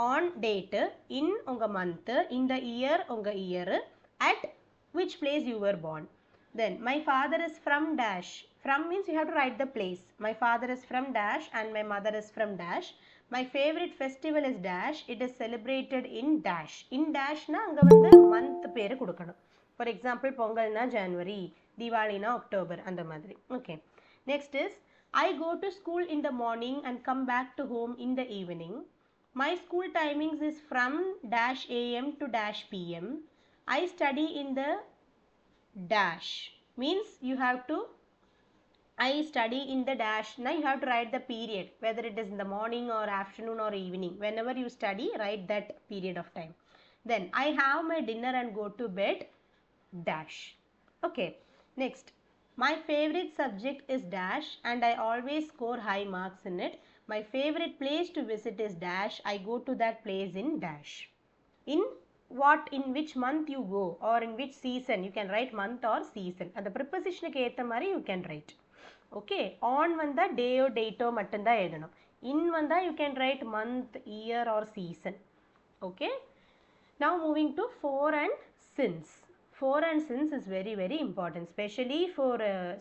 On date, in உங்க month, in the year உங்க year, at which place you were born. Then my father is from Dash. From means you have to write the place. My father is from Dash and my mother is from Dash. My favorite festival is Dash. It is celebrated in Dash. In Dash na அங்க வந்து month பேரு கொடுக்கணும். For example, பொங்கல்னா January, Diwaliனா October அந்த மாதிரி. Okay. Next is I go to school in the morning and come back to home in the evening. My school timings is from dash am to dash pm. I study in the dash. Means you have to I study in the dash. Now you have to write the period, whether it is in the morning or afternoon or evening. Whenever you study, write that period of time. Then I have my dinner and go to bed dash. Okay. Next. My favorite subject is dash and I always score high marks in it. My favorite place to visit is dash. I go to that place in dash. In what, in which month you go or in which season, you can write month or season. And the preposition க்கு ஏத்த மாதிரி you can write. Okay. On வந்தா day or date ஓ மட்டும்தான் எழுதணும். In வந்தா you can write month, year or season. Okay. Now moving to for and since. For and since is very, very important, especially for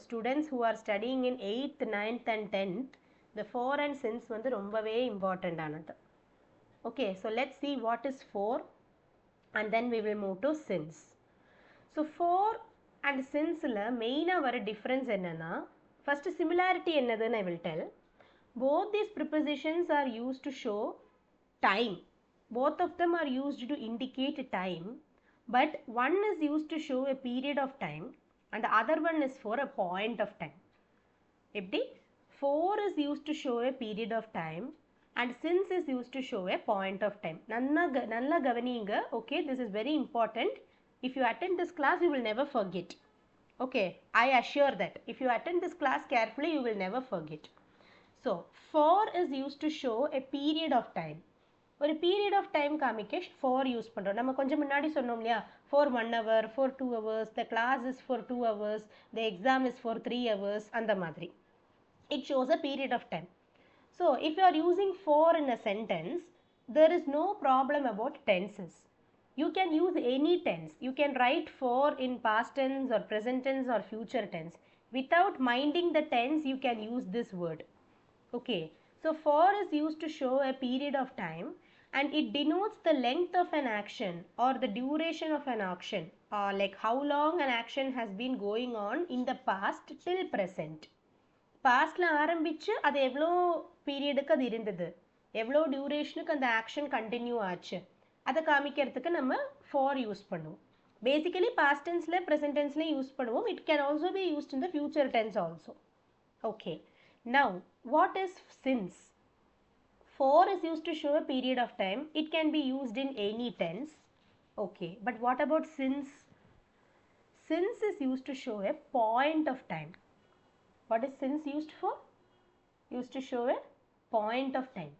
students who are studying in 8th, 9th and 10th. The for and since வந்து ரொம்பவே important ஆனது. Okay, so let's see what is for and then we will move to since. So for and sinceல மெயினா வர difference என்னன்னா, first similarity என்னதுன்னு I will tell. Both these prepositions are used to show time. Both of them are used to indicate time, but one is used to show a period of time and the other one is for a point of time. எப்படி? For is used to show a period of time and since is used to show a point of time. நல்லா கவனிங்க. Okay, this is very important. If you attend this class, you will never forget. Okay, I assure that. If you attend this class carefully, you will never forget. So, for is used to show a period of time. ஒரு period of time காமிக்க for use பண்ணுறோம். நம்ம கொஞ்சம் முன்னாடி சொன்னோம் இல்லையா, for 1 hour, for 2 hours, the class is for 2 hours, the exam is for 3 hours, அந்த மாதிரி. It shows a period of time. So if you are using for in a sentence, there is no problem about tenses. You can use any tense. You can write for in past tense or present tense or future tense. Without minding the tense, you can use this word. Okay. So, for is used to show a period of time and it denotes the length of an action or the duration of an action, like how long an action has been going on in the past till present. Pastல ஆரம்பிச்சு அது எவ்வளோ பீரியடுக்கு அது இருந்தது, எவ்வளோ டியூரேஷனுக்கு அந்த action continue ஆச்சு, அதை காமிக்கிறதுக்கு நம்ம ஃபார் யூஸ் பண்ணுவோம். பேசிக்கலி பாஸ்ட் டென்ஸில் ப்ரெசன்ட் டென்ஸ்லேயும் யூஸ் பண்ணுவோம். It can also be used in the future tense also. Okay. Now, what is since? For is used to show a period of time. It can be used in any tense. Okay, but what about since? Since is used to show a point of time. What is since used for? Used to show a point of time.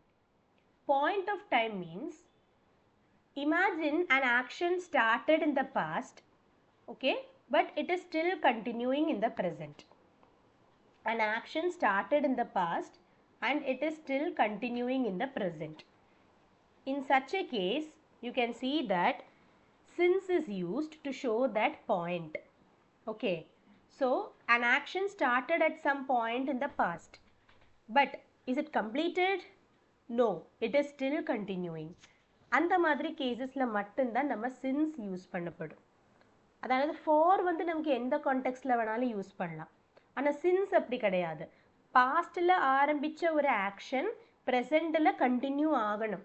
Point of time means, imagine an action started in the past, okay, but it is still continuing in the present. An action started in the past and it is still continuing in the present. In such a case, you can see that since is used to show that point. Okay, so an action started at some point in the past, but is it completed? No, it is still continuing. அந்த மாதிரி கேசஸில் மட்டும்தான் நம்ம since use பண்ணப்படும். அதாவது for வந்து நமக்கு எந்த கான்டெக்ஸ்டில் வேணாலும் யூஸ் பண்ணலாம். ஆனால் சின்ஸ் அப்படி கிடையாது. பாஸ்ட்டில் ஆரம்பித்த ஒரு ஆக்ஷன் ப்ரெசண்டில் கண்டினியூ ஆகணும்.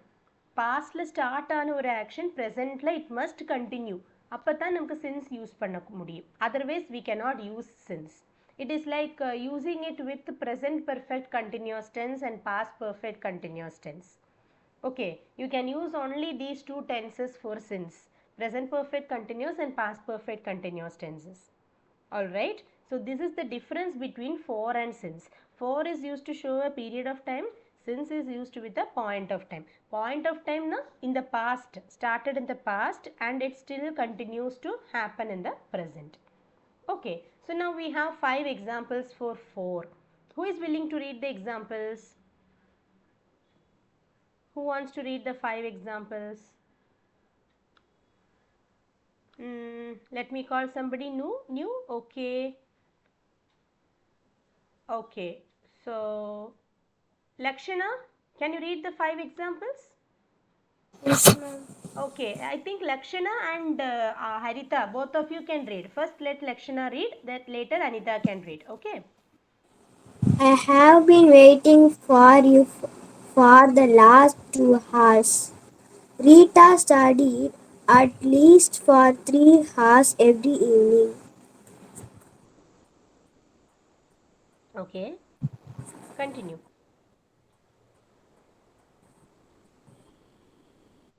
பாஸ்டில் ஸ்டார்ட் ஆன ஒரு ஆக்ஷன் ப்ரெசண்டில் இட் மஸ்ட் கண்டினியூ. அப்போ தான் நமக்கு சின்ஸ் யூஸ் பண்ண முடியும். Otherwise we cannot use since. It is like using it with present perfect continuous tense and past perfect continuous tense. Okay, you can use only these two tenses for since. Present perfect continuous and past perfect continuous tenses. Alright, so this is the difference between for and since. For is used to show a period of time. Since is used with a point of time. Point of time na in the past, started in the past and it still continues to happen in the present. Okay, so now we have 5 examples for 4. Who is willing to read the examples? Who wants to read the 5 examples? Let me call somebody new. Okay. Okay, so Lakshana, can you read the 5 examples? Yes, ma'am. Okay, I think Lakshana and Harita, both of you can read. First let Lakshana read, that later Anita can read. Okay. I have been waiting for you for the last 2 hours. Rita studied at least for 3 hours every evening. Okay, continue.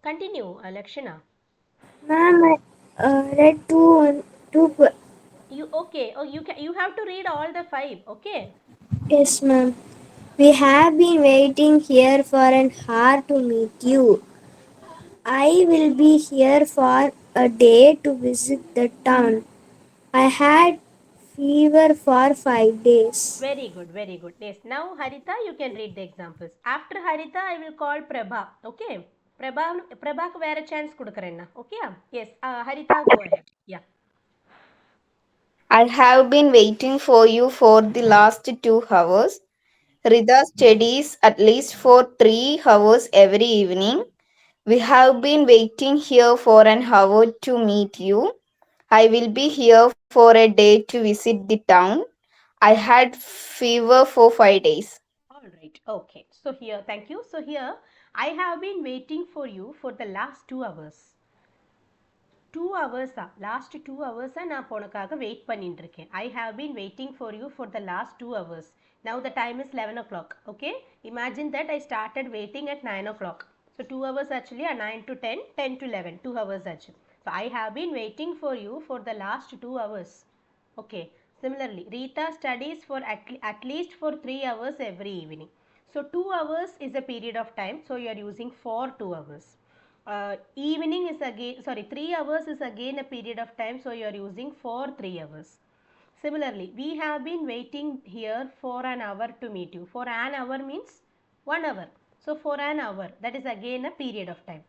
Continue, Lakshana. Ma'am, I read two. You okay? Oh, you have to read all the 5. Okay. Yes, ma'am. We have been waiting here for an hour to meet you. I will be here for a day to visit the town. I had fever for 5 days. Very good, very good. Yes. Now Harita, you can read the examples. After Harita, I will call Prabha. Okay. Prabha வேற chance கொடுக்கறேன்னா. Okay? Yes. Harita, go ahead. Yeah. I have been waiting for you for the last 2 hours. Rida studies at least for 3 hours every evening. We have been waiting here for an hour to meet you. I will be here for a day to visit the town. I had fever for 5 days. All right. Okay. So here, thank you. So here, I have been waiting for you for the last 2 hours. 2 hours last 2 hours நான் இப்போ உனக்காக wait பண்ணிட்டு இருக்கேன். I have been waiting for you for the last 2 hours. Now the time is 11 o'clock. Okay, imagine that I started waiting at 9 o'clock. So 2 hours actually are 9 to 10, 10 to 11, 2 hours actually. So I have been waiting for you for the last 2 hours. Okay, similarly Rita studies for at least for 3 hours every evening. So 2 hours is a period of time, so you are using for 2 hours. Evening is again, sorry, 3 hours is again a period of time, so you are using for 3 hours. Similarly, we have been waiting here for an hour to meet you. For an hour means 1 hour. So for an hour, that is again a period of time.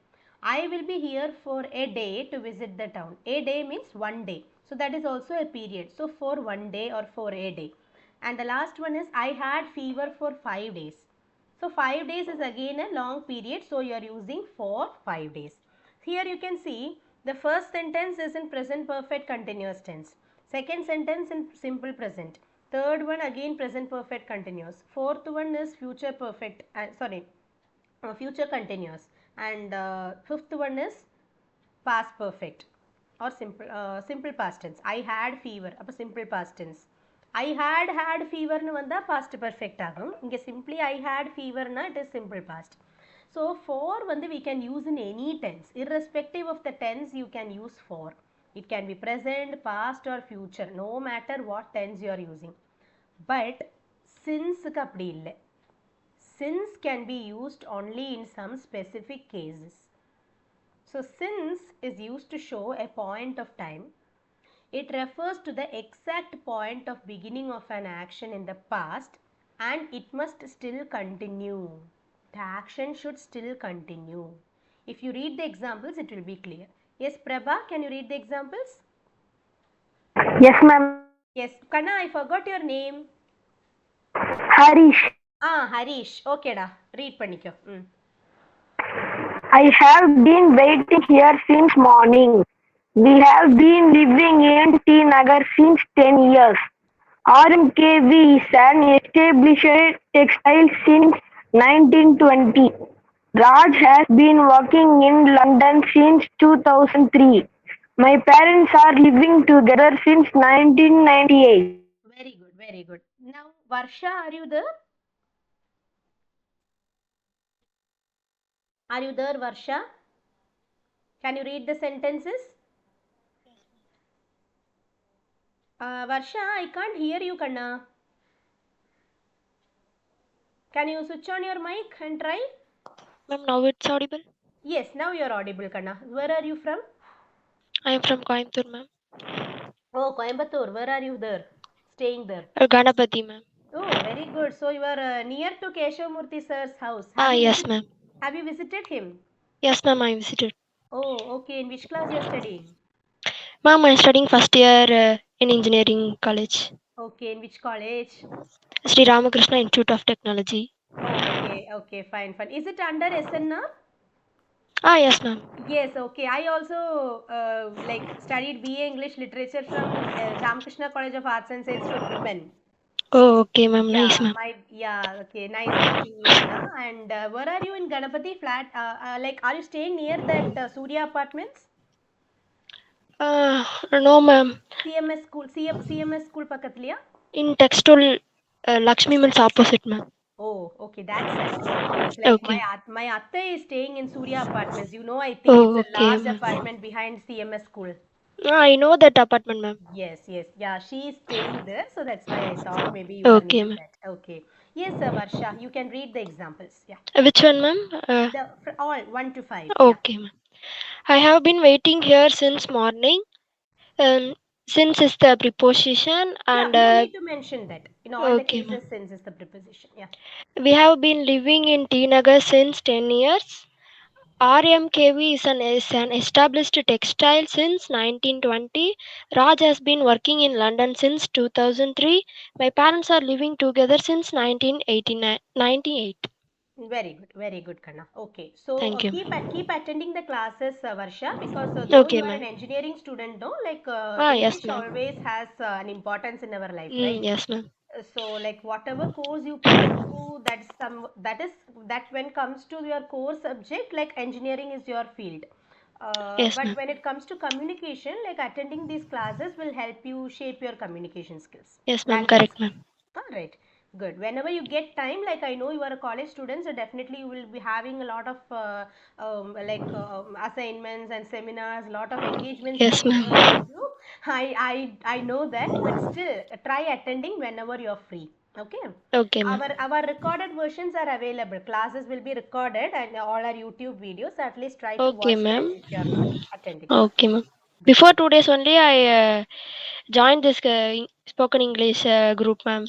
I will be here for a day to visit the town. A day means 1 day. So that is also a period. So for 1 day or for a day. And the last one is I had fever for 5 days. So 5 days is again a long period, so you are using for 5 days. Here you can see the first sentence is in present perfect continuous tense. Second sentence in simple present. Third one again present perfect continuous. Fourth one is future perfect, future continuous. And fifth one is past perfect or simple past tense. I had fever, அப்போ simple past tense. I had fever னு வந்தா past perfect ஆகும். இங்க simply I had fever னா it is simple past. So for வந்து we can use in any tense. Irrespective of the tense you can use for. It can be present, past or future. No matter what tense you are using. But since க்கு அப்படி இல்லை. Since can be used only in some specific cases. So since is used to show a point of time. It refers to the exact point of beginning of an action in the past and it must still continue. The action should still continue. If you read the examples, it will be clear. Yes, Prabha, can you read the examples? Yes, ma'am. Yes, Kanna, I forgot your name. Harish. Harish. Okay da. Read பண்ணிக்கோ. I have been waiting here since morning. We have been living in T Nagar since 10 years. RMKV is an established textile since 1920. Raj has been working in London since 2003. My parents are living together since 1998. Very good, very good. Now, Varsha, are you there? Are you there, Varsha? Can you read the sentences? Varsha, I can't hear you, Kanna. Can you switch on your mic and try? Ma'am, now it's audible? Yes, now you're audible, Kanna. Where are you from? I am from Coimbatore, ma'am. Oh, Coimbatore. Where are you there? Staying there? Ganapati, ma'am. Oh, very good. So you are near to Keshavamurthy sir's house. Yes, ma'am. Have you visited him? Yes, ma'am, I visited. Oh, okay. In which class you are studying? Ma'am, I'm studying first year in engineering college. Okay, in which college? Sri Ramakrishna Institute of Technology. Oh, okay, okay, fine, fine. Is it under SNR? Yes, ma'am. Yes, okay. I also like studied BA English Literature from Ramakrishna College of Arts and Science for Women. Oh, okay, ma'am. Yeah, Nice, ma'am. okay. Nice meeting you, Kanna. And where are you in Ganapati flat? Like, are you staying near that Surya apartments? No, ma'am. CMS school pakatliya? In textile, Lakshmi Mills opposite, ma'am. Oh, okay, that side. Okay, like Okay. my atta is staying in Surya apartments. You know, I think it's Oh, a okay, large ma'am. apartment behind CMS school. I know that apartment, ma'am. Yes, yes, yeah, she is staying there, so that's why I thought maybe you are Okay, near ma'am. that. Okay, yes, Varsha, you can read the examples. Yeah, Which one, ma'am? for all 1 to 5. Yeah, Okay, ma'am. I have been waiting here since morning. Um, since is the preposition yeah, and no need to mention that. In all the okay, ma'am. cases, since is the preposition. Yeah. We have been living in T Nagar since 10 years. RMKV is an established textile since 1920. Raj has been working in London since 2003. My parents are living together since 1989, 98. Very good, Kanna. Okay, so Thank you. keep attending the classes, Varsha, because though Okay, you are an ma'am. engineering student, no, like Yes, English ma'am. always has an importance in our life, right? Yes, ma'am. So like whatever course you pursue, that when comes to your core subject, like engineering is your field. Yes, But ma'am. when it comes to communication, like attending these classes will help you shape your communication skills. Yes, ma'am. That for Correct, sure. ma'am. All right, good. Whenever you get time, like I know you are a college student, so definitely you will be having a lot of assignments and seminars, a lot of engagements Yes, coming ma'am. around you. I know that, but still try attending whenever you're free. Okay. Okay, ma'am. Our recorded versions are available. Classes will be recorded and all our YouTube videos. At least try to Okay, watch them ma'am. if you're not attending. Huh? Okay, ma'am. Before 2 days only, I joined this spoken English group, ma'am.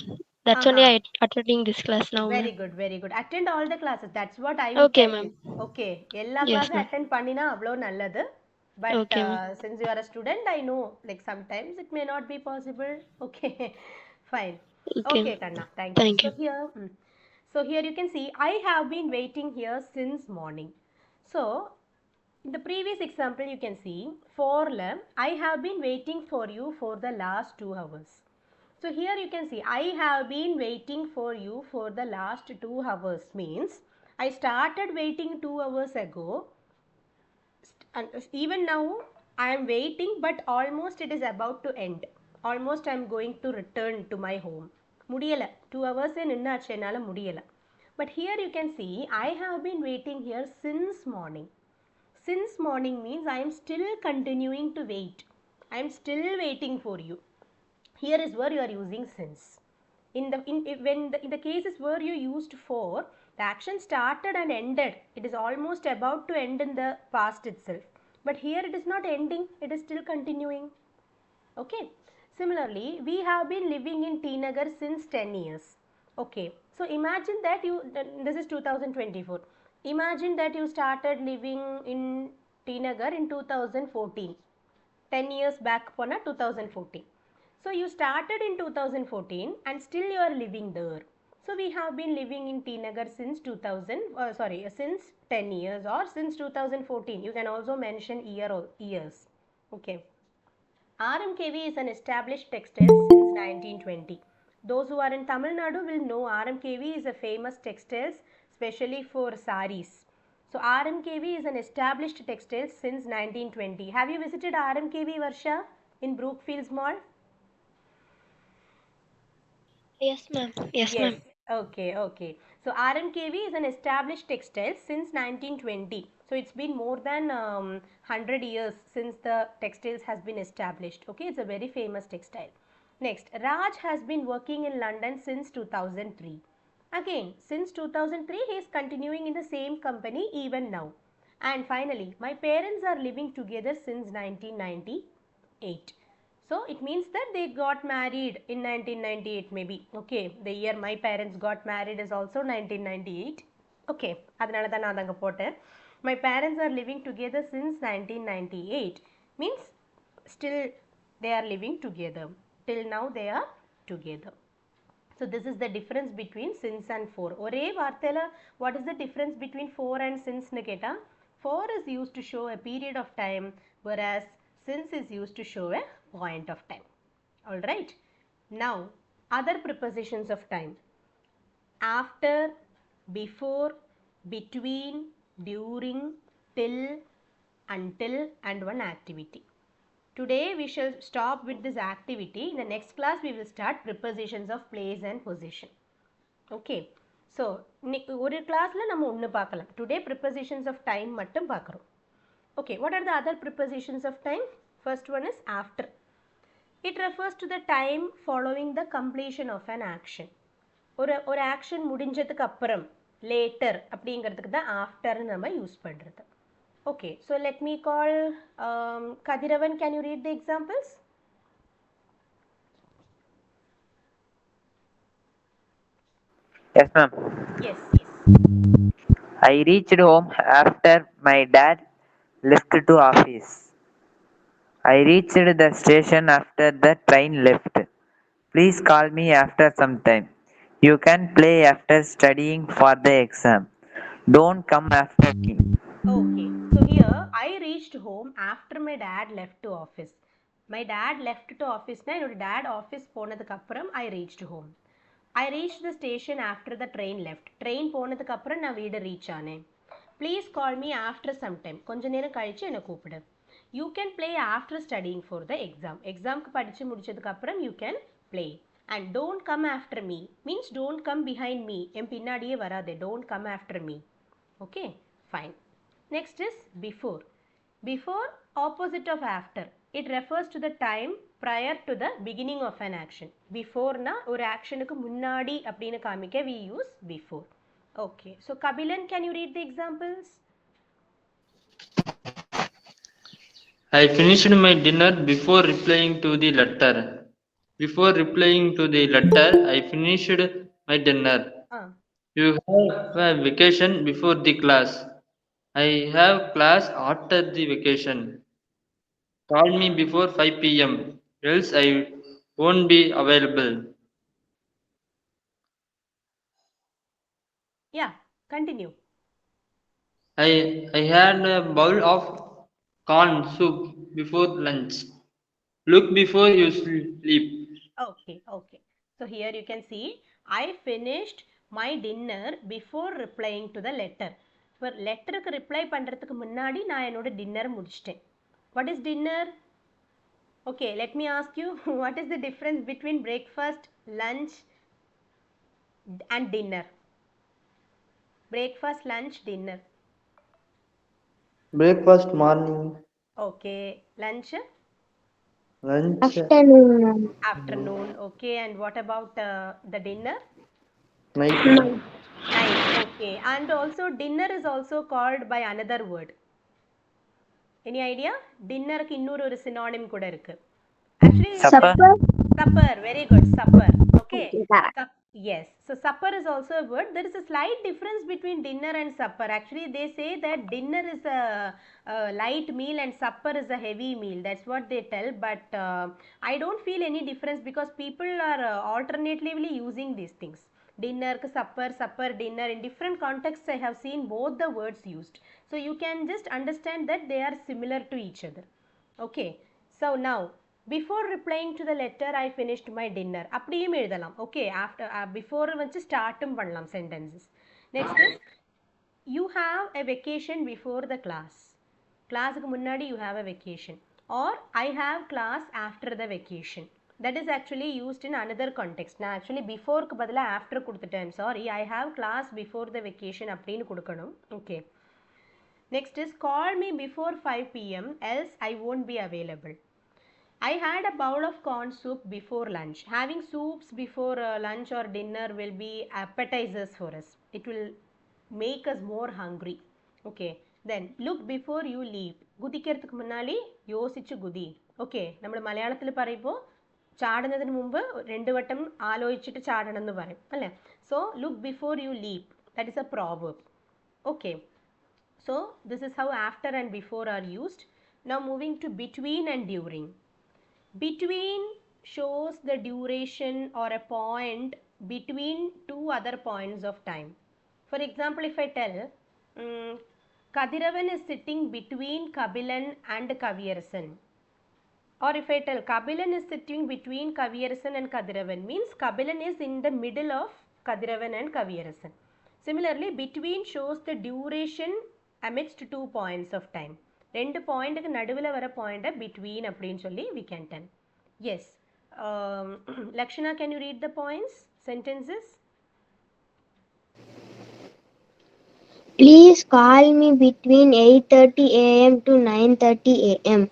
That's only Uh-huh. I attending this class now, Very ma'am. good, very good. Attend all the classes. That's what I would Okay, tell you. ma'am. Okay. எல்லா Yes, கிளாஸும் ma'am. attend பண்ணினா அவ்வளோ நல்லது. But Okay, ma'am. since you are a student, I know like sometimes it may not be possible. Okay. Fine. Okay, Okay, ma'am. Kanna. Thank you. Thank So you. here, so here you can see I have been waiting here since morning. So in the previous example, you can see for I have been waiting for you for the last 2 hours. So here you can see I have been waiting for you for the last 2 hours means I started waiting 2 hours ago and even now I am waiting but almost it is about to end. Almost I am going to return to my home. முடியல 2 hours நின்னாச்சு என்னால முடியல. But here you can see I have been waiting here since morning. Since morning means I am still continuing to wait. I am still waiting for you. Here is where you are using since. In the cases where you used for, the action started and ended. It is almost about to end in the past itself. But here it is not ending, it is still continuing. Okay. Similarly, we have been living in T Nagar since 10 years. Okay. So imagine that this is 2024. Imagine that you started living in T Nagar in 2014. 10 years back pona 2014. So you started in 2014 and still you are living there. So we have been living in T Nagar since since 10 years or since 2014. You can also mention years. Okay. RMKV is an established textile since 1920. Those who are in Tamil Nadu will know RMKV is a famous textiles, especially for saris. So RMKV is an established textile since 1920. Have you visited RMKV, Varsha, in Brookfields Mall? Yes, ma'am. Yes, Yes. ma'am. Okay. So RMKV is an established textile since 1920. So it's been more than 100 years since the textiles has been established. Okay, it's a very famous textile. Next, Raj has been working in London since 2003. Again, since 2003, he is continuing in the same company even now. And finally, my parents are living together since 1998. So it means that they got married in 1998 maybe. Okay, the year my parents got married is also 1998. Okay, அதனால தான் நான் அங்க போட்டேன். My parents are living together since 1998 means still they are living together. Till now they are together. So this is the difference between since and for. ஒரே வார்த்தையில what is the difference between for and since னு கேட்டா for is used to show a period of time whereas since is used to show a point of time. Alright. Now other prepositions of time. After, before, between, during, till, until and one activity. Today we shall stop with this activity. In the next class we will start prepositions of place and position. Okay. So, ஒரு கிளாஸ்ல நம்ம ஒன்று பார்க்கலாம். Today prepositions of time மட்டும் பார்க்குறோம். Okay, what are the other prepositions of time? First one is after. It refers to the time following the completion of an action. ஒரு action முடிஞ்சதுக்கு அப்புறம் லேட்டர் அப்படிங்கிறதுக்கு தான் ஆஃப்டர்னு நம்ம யூஸ் பண்ணுறது. Okay, so let me call Kadiravan. Can you read the examples? Yes, ma'am. Yes. I reached home after my dad left to office. I reached the station after the train left. Please call me after some time. You can play after studying for the exam. Don't come after me. Okay, so here I reached home after my dad left to office. My dad left to office na என்னோட dad office போனதுக்கு அப்புறம் I reached home. I reached the station after the train left. Train போனதுக்கு அப்புறம் நான் வீடு reach ஆனேன். Please call me after some time. கொஞ்ச நேரம் கழிச்சு என்னை கூப்பிடு. You can play after studying for the exam. எக்ஸாம்க்கு படிச்சு முடிச்சதுக்கு அப்புறம் you can play. And don't come after me means don't come behind me. என் பின்னாடியே வராதே. Don't come after me. Okay, fine. Next is before. Before, opposite of after. It refers to the time prior to the beginning of an action. Before na ஒரு actionக்கு முன்னாடி அப்படின்னு காமிக்க we use before. Okay, so Kabilan, can you read the examples? I finished my dinner before replying to the letter. Before replying to the letter, I finished my dinner. You have a vacation before the class. I have class after the vacation. Call me before 5 p.m. else I won't be available. Yeah, continue. I had a bowl of corn soup before lunch. Look before you sleep. Okay. So here you can see I finished my dinner before replying to the letter. For letterக்கு reply பண்றதுக்கு முன்னாடி நான் என்னோட dinner முடிச்சிட்டேன். What is dinner? Okay, let me ask you what is the difference between breakfast, lunch and dinner? Breakfast, lunch, dinner. Breakfast morning. Okay, lunch? Lunch Afternoon. Okay, and what about the dinner? night. Night. Okay, and also dinner is also called by another word. Any idea? Dinner க்கு இன்னொரு ஒரு synonym கூட இருக்கு. Actually Supper. supper, very good, supper. Okay. Yes, so supper is also a word. There is a slight difference between dinner and supper. Actually, they say that dinner is a light meal and supper is a heavy meal. That's what they tell. But I don't feel any difference because people are alternatively using these things. Dinner, supper, supper, dinner. In different contexts, I have seen both the words used. So you can just understand that they are similar to each other. Okay, so now before replying to the letter I finished my dinner அப்படியும் எழுதலாம். Okay, after before வச்சு ஸ்டார்ட்டும் பண்ணலாம் sentences. Next is you have a vacation before the class. கிளாஸுக்கு முன்னாடி you have a vacation, or I have class after the vacation. That is actually used in another context. நான் actually beforeக்கு பதிலா after கொடுத்துட்டேன். Sorry, I have class before the vacation அப்படின்னு கொடுக்கணும். Okay. Next is call me before 5 p.m. else I won't be available. I had a bowl of corn soup before lunch. Having soups before lunch or dinner will be appetizers for us. It will make us more hungry. Okay. Then look before you leap. குதிக்கிறதுக்கு முன்னாடி யோசிச்சு குதி. Okay. നമ്മൾ മലയാളത്തിൽ പറയുമ്പോൾ ചാടുന്നതിന് മുമ്പ് രണ്ട് വട്ടം ആലോചിച്ചിട്ട് ചാടണം എന്ന് പറയും അല്ലേ? So look before you leap. That is a proverb. Okay. So this is how after and before are used. Now moving to between and during. Between shows the duration or a point between two other points of time. For example, if I tell Kadiravan is sitting between Kabilan and Kaviyarasan, or if I tell Kabilan is sitting between Kaviyarasan and Kadiravan, means Kabilan is in the middle of Kadiravan and Kaviyarasan. Similarly, between shows the duration amidst 2 points of time. ரெண்டு பாயிண்ட்டுக்கு நடுவில் வர பாயிண்ட்டை between அப்படின்னு சொல்லி we can tell. Yes. Lakshana, can you read the points, sentences? Please call me between 8:30 a.m. to 9:30 a.m.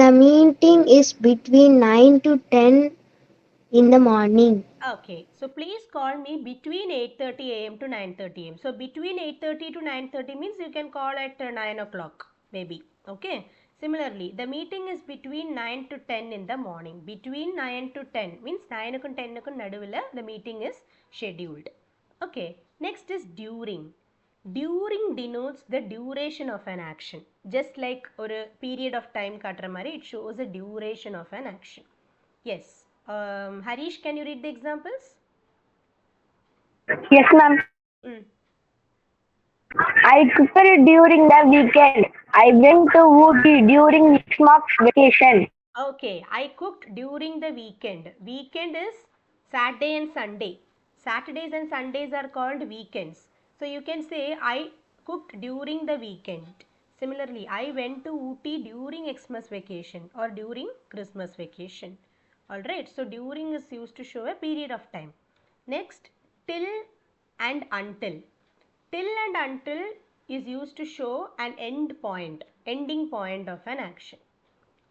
The meeting is between 9 to 10 in the morning. Okay, so please call me between 8:30 a.m. to 9:30 a.m. So between 8:30 to 9:30 means you can call at 9 o'clock maybe. Okay. Similarly, the meeting is between 9 to 10 in the morning. Between 9 to 10 means 9 க்கும் 10 க்கும் நடுவில் the meeting is scheduled. Okay. Next is during. During denotes the duration of an action. Just like ஒரு period of time காட்டுற மாதிரி it shows the duration of an action. Yes. Harish, can you read the examples? Yes, ma'am. I cooked during the weekend. I went to Ooty during next month's vacation. Okay, I cooked during the weekend. Weekend is Saturday and Sunday. Saturdays and Sundays are called weekends. So you can say I cooked during the weekend. Similarly, I went to Ooty during Xmas vacation or during Christmas vacation. Alright, so during is used to show a period of time. Next, till and until. Till and until is used to show an end point, ending point of an action.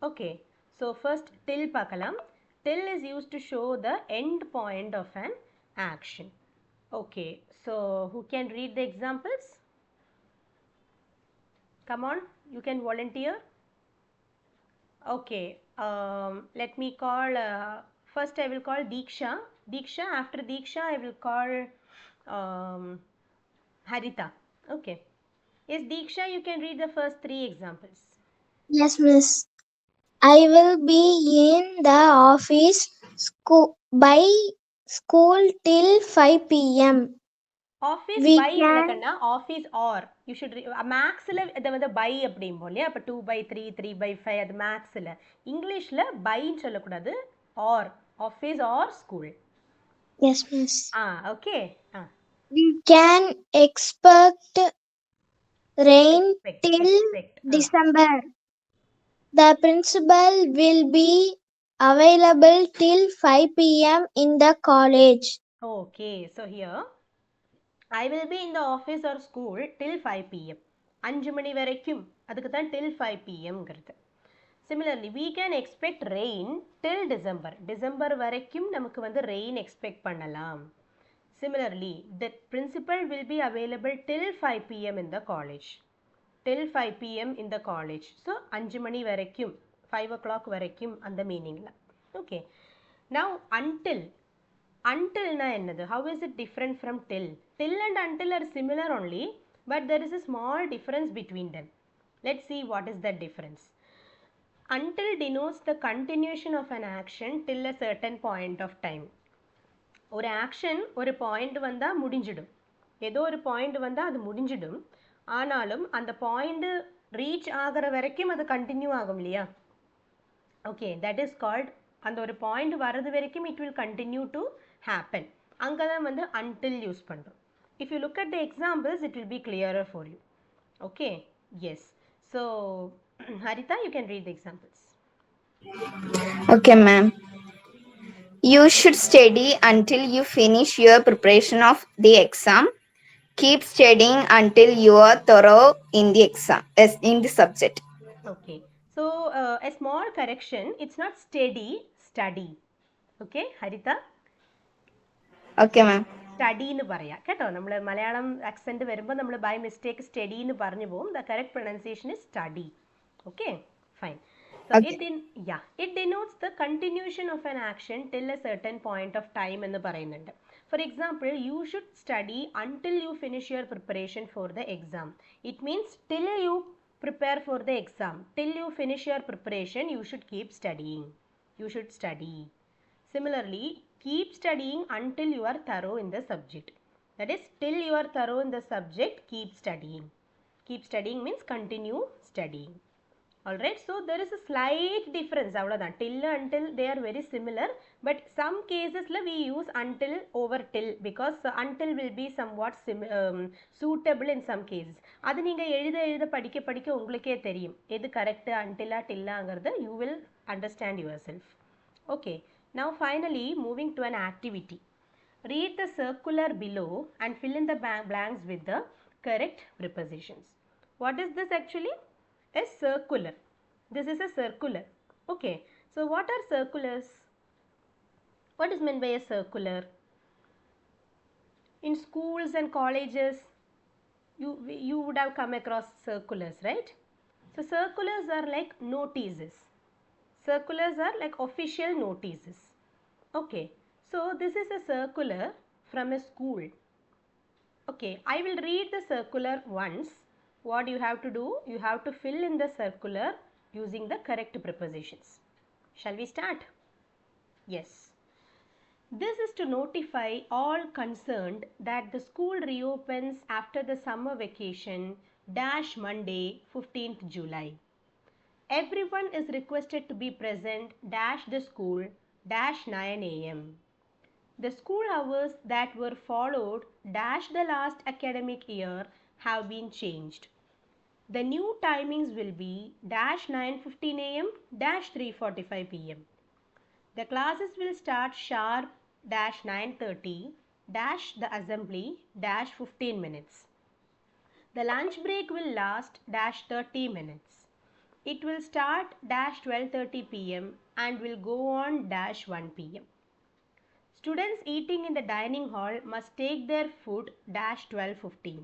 Okay, so first till pakalam. Till is used to show the end point of an action. Okay, so who can read the examples? Come on, you can volunteer. Okay, let me call, first I will call Deeksha. Deeksha, after Deeksha I will call Harita. Okay. Yes, Deeksha, you can read the first 3 examples. Yes, miss. I will be in the office by school till 5 p.m. Office We by can இல்லக்கண்ணா office or you should maxல இதை வந்து by அப்படிம்போம் இல்லையா? அப்போ 2/3 3/5 அது maxல. இங்கிலீஷில் byன்னு சொல்லக்கூடாது, or office or school. Yes, miss. Okay. We can expect rain till December. The principal will be available till 5 p.m. in the college. Okay, so here I will be in the office or school till 5 p.m. 5 மணி வரைக்கும், அதுக்கு தான் till 5 p.m.ங்கிறது. Similarly, we can expect rain till December. December வரைக்கும் நமக்கு வந்து rain expect பண்ணலாம். Similarly, the principal will be available till 5 p.m. in the college. Till 5 p.m. in the college. So, 5 மணி வரைக்கும், 5 o'clock வரைக்கும் அந்த மீனிங்ல. Okay. Now, until. Until na ennadu? How is it different from till? Till and until are similar only, but there is a small difference between them. Let's see what is that difference. Until denotes the continuation of an action till a certain point of time. ஒரு action ஒரு point வந்தால் முடிஞ்சிடும், ஏதோ ஒரு point வந்தால் அது முடிஞ்சிடும், ஆனாலும் அந்த பாயிண்ட் ரீச் ஆகிற வரைக்கும் அது கண்டினியூ ஆகும் இல்லையா? ஓகே, தட் இஸ் கால்ட், அந்த ஒரு பாயிண்ட் வர்றது வரைக்கும் it will continue to happen. அங்கே தான் வந்து until யூஸ் பண்ணுறோம். If you look at the examples it will be clearer for you. Okay, yes. So Haritha, you can read the examples. Okay, ma'am. You should study until you finish your preparation of the exam. Keep studying until you are thorough in the exam, as in the subject. Okay, so a small correction, it's not steady, study. Okay, Harita? Okay, ma'am. Study nu paraya keto, nammal malayalam accent varumbo nammal by mistake steady nu paranju povum. The correct pronunciation is study. Okay, fine. So Okay. it denotes the continuation of an action till a certain point of time ennu parayunnundu. For example, you should study until you finish your preparation for the exam. It means till you prepare for the exam, till you finish your preparation, you should keep studying. You should study. Similarly, keep studying until you are thorough in the subject. That is, till you are thorough in the subject, keep studying. Keep studying means continue studying. Alright, so there is a slight difference. Till, until, they are very similar, but some cases we use until over till because until will be somewhat suitable in some cases. அது நீங்க எழுத படிக்க உங்களுக்கே தெரியும் எது correct, until till you will understand yourself. Okay, now finally moving to an activity. Read the circular below and fill in the blanks with the correct prepositions. What is this actually? A circular. This is a circular. Okay, so what are circulars? What is meant by a circular? In schools and colleges, you would have come across circulars, right? So circulars are like notices. Circulars are like official notices. Okay, so this is a circular from a school. Okay, I will read the circular once. What you have to do? You have to fill in the circular using the correct prepositions. Shall we start? Yes. This is to notify all concerned that the school reopens after the summer vacation dash Monday 15th July. Everyone is requested to be present dash the school dash 9 a.m. The school hours that were followed dash the last academic year have been changed. The new timings will be dash 9:15 a.m. dash 3:45 p.m. The classes will start sharp dash 9:30 dash the assembly dash 15 minutes. The lunch break will last dash 30 minutes. It will start dash 12:30 p.m. and will go on dash 1 p.m. Students eating in the dining hall must take their food dash 12:15.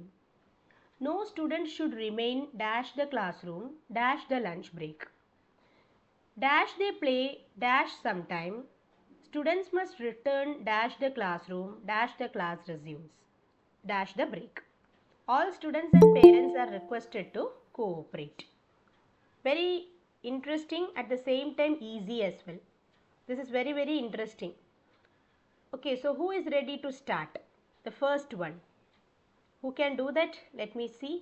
No student should remain dash the classroom dash the lunch break. Dash they play dash sometime. Students must return dash the classroom dash the class resumes dash the break. All students and parents are requested to cooperate. Very interesting, at the same time easy as well. This is very, very interesting. Okay, so who is ready to start? The first one. Who can do that? Let me see.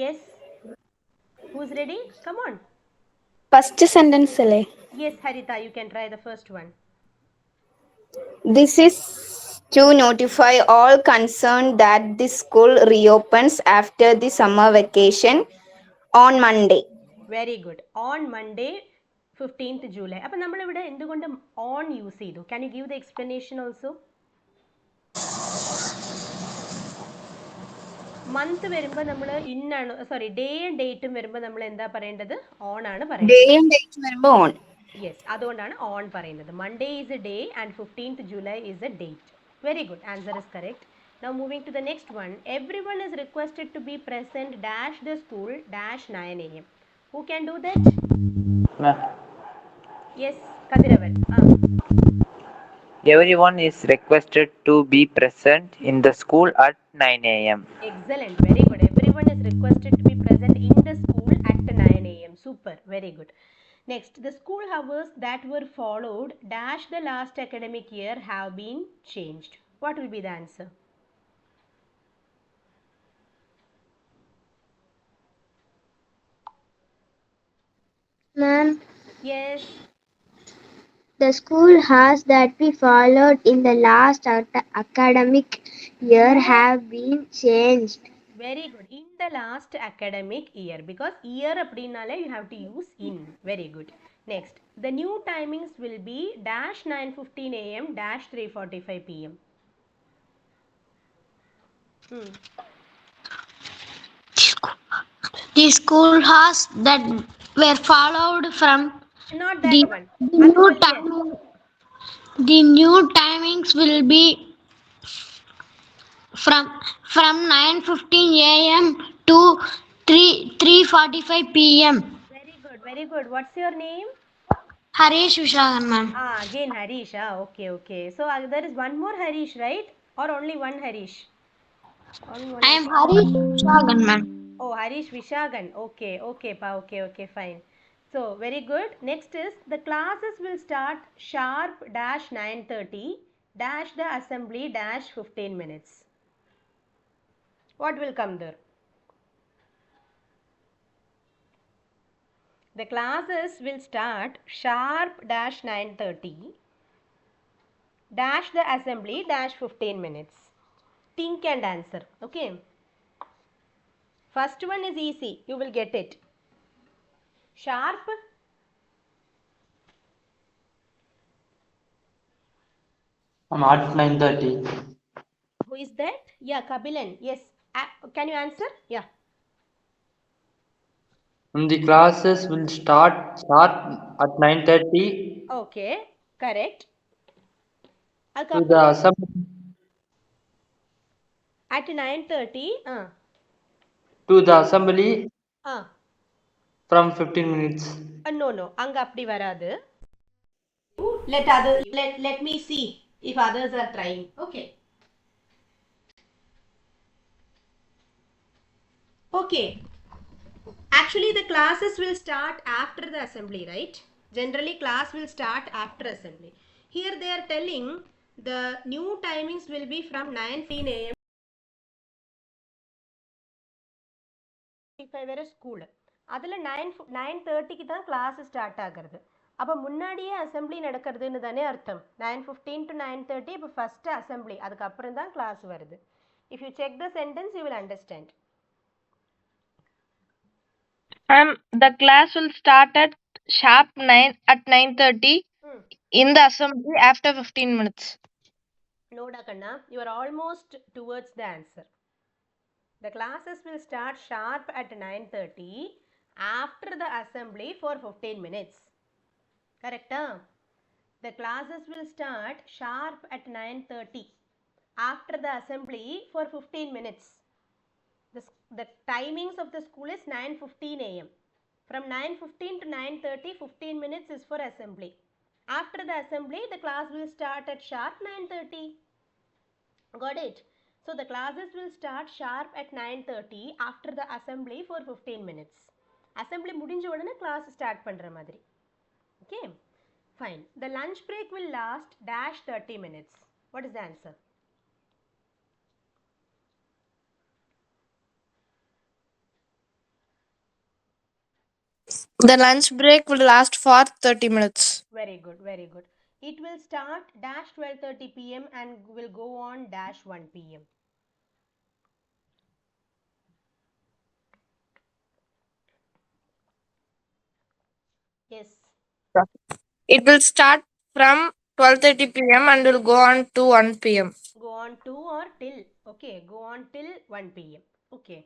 Yes. Who's ready? Come on. First sentence alle. Yes, Harita, you can try the first one. This is to notify all concerned that the school reopens after the summer vacation on Monday. Very good. On Monday 15th July. അപ്പോൾ നമ്മൾ ഇവിടെ എന്തുകൊണ്ട് on use ചെയ്തു? Can you give the explanation also? Month വരുമ്പോൾ നമ്മൾ ഇന്നാണ്, sorry, ഡേയും ഡേറ്റും വരുമ്പോൾ നമ്മൾ എന്താ പറയേണ്ടത്? ഓൺ ആണ് പറയേണ്ടത്. ഡേയും ഡേറ്റും വരുമ്പോൾ ഓൺ. യെസ്, അതുകൊണ്ടാണ് ഓൺ പറയുന്നത്. Monday is A day and 15th July is A date. Very good, answer is correct. Now moving to the next one. Everyone is requested to be present dash the school dash 9 a.m. Who can do that? Yes, Kadiravan. Everyone is requested to be present in the school at 9 a.m. Excellent, very good. Everyone is requested to be present in the school at 9 a.m. Super, very good. Next, the school hours that were followed dash the last academic year have been changed. What will be the answer? Ma'am, Yes. the school hours that we followed in the last academic year have been changed. Very good. In the last academic year, because year அப்படினாலே you have to use in. Very good. Next, the new timings will be dash 9:15 a.m. dash 3:45 p.m. The school hours that were followed from Not that the, one. the அது new சொல்லியாச்சு. timing. The new timings will be from 9:15 a.m. to 3:45 p.m. Very good, very good. What's your name? Harish Vishagan, ma'am. Again Harish. Okay, okay. So there is one more Harish, right? Or only one Harish? Only one. I am Harish Vishagan, ma'am. Oh, Harish Vishagan. Okay, okay, pa. Okay, okay, fine. So very good. Next is the classes will start sharp dash 9:30 dash the assembly dash 15 minutes. What will come there? The classes will start sharp dash 9:30 dash the assembly dash 15 minutes. Think and answer. Okay. First one is easy. You will get it. Sharp. At 9:30. Who is that? Yeah, Kabilan. Yes. Can you answer? Yeah. The classes will start at 9:30 Okay. Correct. to the அதுக்கப்புறம் assembly at 9:30 ah from 15 minutes. no no அங்க அப்படி வராது. Let me see if others are trying. Okay. Okay. Actually the classes will start after the assembly, right? Generally class will start after assembly. Here they are telling the new timings will be from 9:15 a.m. வேற school அதில் 9:30க்கு தான் class start ஆகிறது. அப்போ முன்னாடியே assembly நடக்கிறதுன்னு தானே அர்த்தம். 9:15 to 9:30 இப்போ first assembly, அதுக்கப்புறம் தான் கிளாஸ் வருது. If you check the sentence you will understand. The class will start at sharp 9:30 in the assembly after 15 minutes. நோடா கண்ணா, you are almost towards the answer. The classes will start sharp at 9:30 after the assembly for 15 minutes. Correct? The classes will start sharp at 9:30 after the assembly for 15 minutes. The timings of the school is 9:15 a.m. From 9:15 to 9:30, 15 minutes is for assembly. After the assembly, the class will start at sharp 9:30. Got it? So the classes will start sharp at 9:30 after the assembly for 15 minutes. Assembly முடிஞ்ச உடனே class start பண்ற மாதிரி. Okay? Fine. The lunch break will last dash 30 minutes. What is the answer? The lunch break will last for 30 minutes. Very good, very good. It will start dash 12:30 p.m. and will go on dash 1 p.m. Yes. It will start from 12:30 p.m. and will go on to 1 p.m. Go on to or till. Okay, go on till 1 p.m. Okay,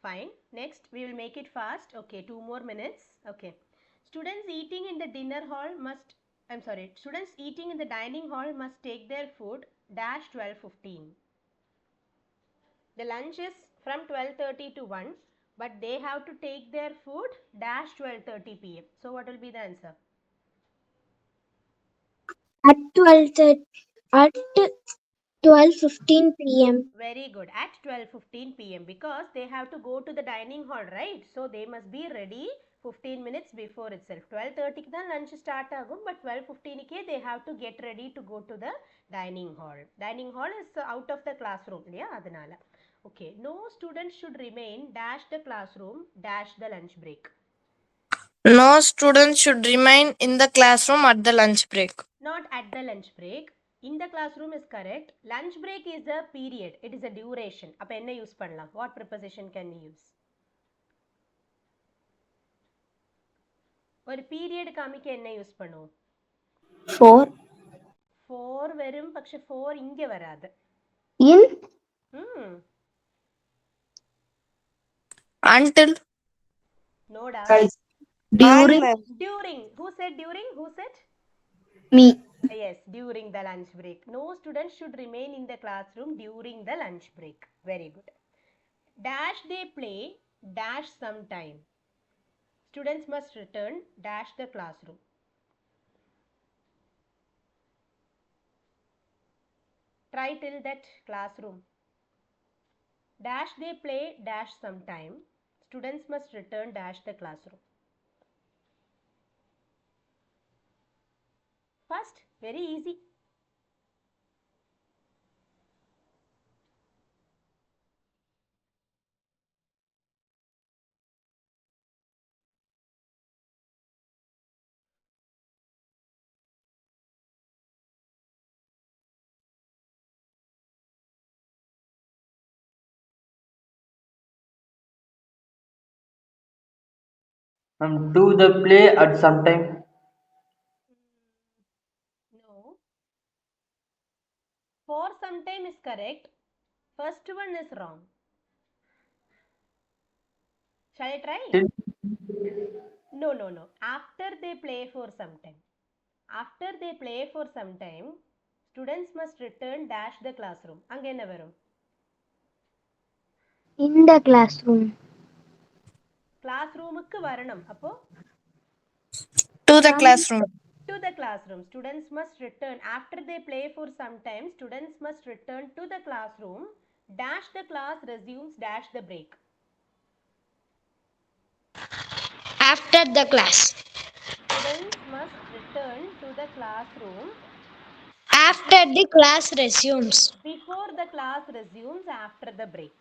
fine. Next, we will make it fast. Okay, 2 more minutes. Okay. Students eating in the dinner hall must, students eating in the dining hall must take their food dash 12:15. The lunch is from 12:30 to 1, but they have to take their food dash 12:30 p.m. So what will be the answer? At 12:15 p.m. Very good. At 12:15 p.m. because they have to go to the dining hall, right? So they must be ready 15 minutes before itself. 12:30 க்கு தான் lunch start ஆகும், but 12:15 க்கே they have to get ready to go to the dining hall. Dining hall is out of the classroom, இல்லையா? அதனால. Okay. No student should remain dash the classroom dash the lunch break. No student should remain in the classroom at the lunch break. Not at the lunch break. In the classroom is correct. Lunch break is a period. It is a duration. அப்ப என்ன use பண்ணலாம்? What preposition can we use? ஒரு period காமிக்க என்ன use பண்ணுவோம்? For வரும், പക്ഷെ for இங்க வராது. In. Until. No da. During. During. Who said during? Who said? Me. Yes, during the lunch break. No student should remain in the classroom during the lunch break. Very good. Dash they play, dash sometime. Students must return, dash the classroom. Try till that classroom. Dash they play, dash sometime. Students must return, dash the classroom. First, very easy. Do the play at some time. No. For some time is correct. First one is wrong. Shall I try? No. After they play for some time. After they play for some time, students must return dash the classroom. அங்க என்ன வரும்? In the classroom. Classroomக்கு வரணும். அப்போ To the classroom. To the classroom. Students must return. After they play for some time, students must return to the classroom. Dash the class resumes dash the break. After the class. Students must return to the classroom. After the class resumes. Before the class resumes after the break.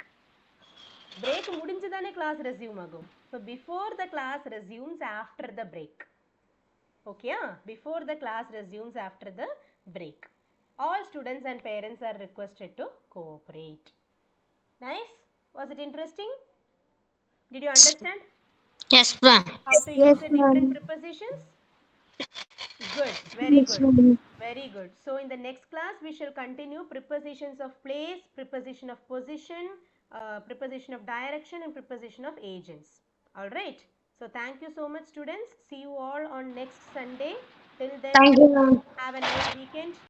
Break முடிஞ்சுதானே class resume ஆகும். So before the class resumes after the break. Okay, before the class resumes after the break. All students and parents are requested to cooperate. Nice? Was it interesting? Did you understand? Yes, ma'am. How to use the different prepositions? Good. Very good. Very good. So in the next class, we shall continue prepositions of place, preposition of position, preposition of direction, and preposition of agents. All right. So thank you so much, students. See you all on next Sunday. Till then, Thank you, ma'am. have a nice weekend.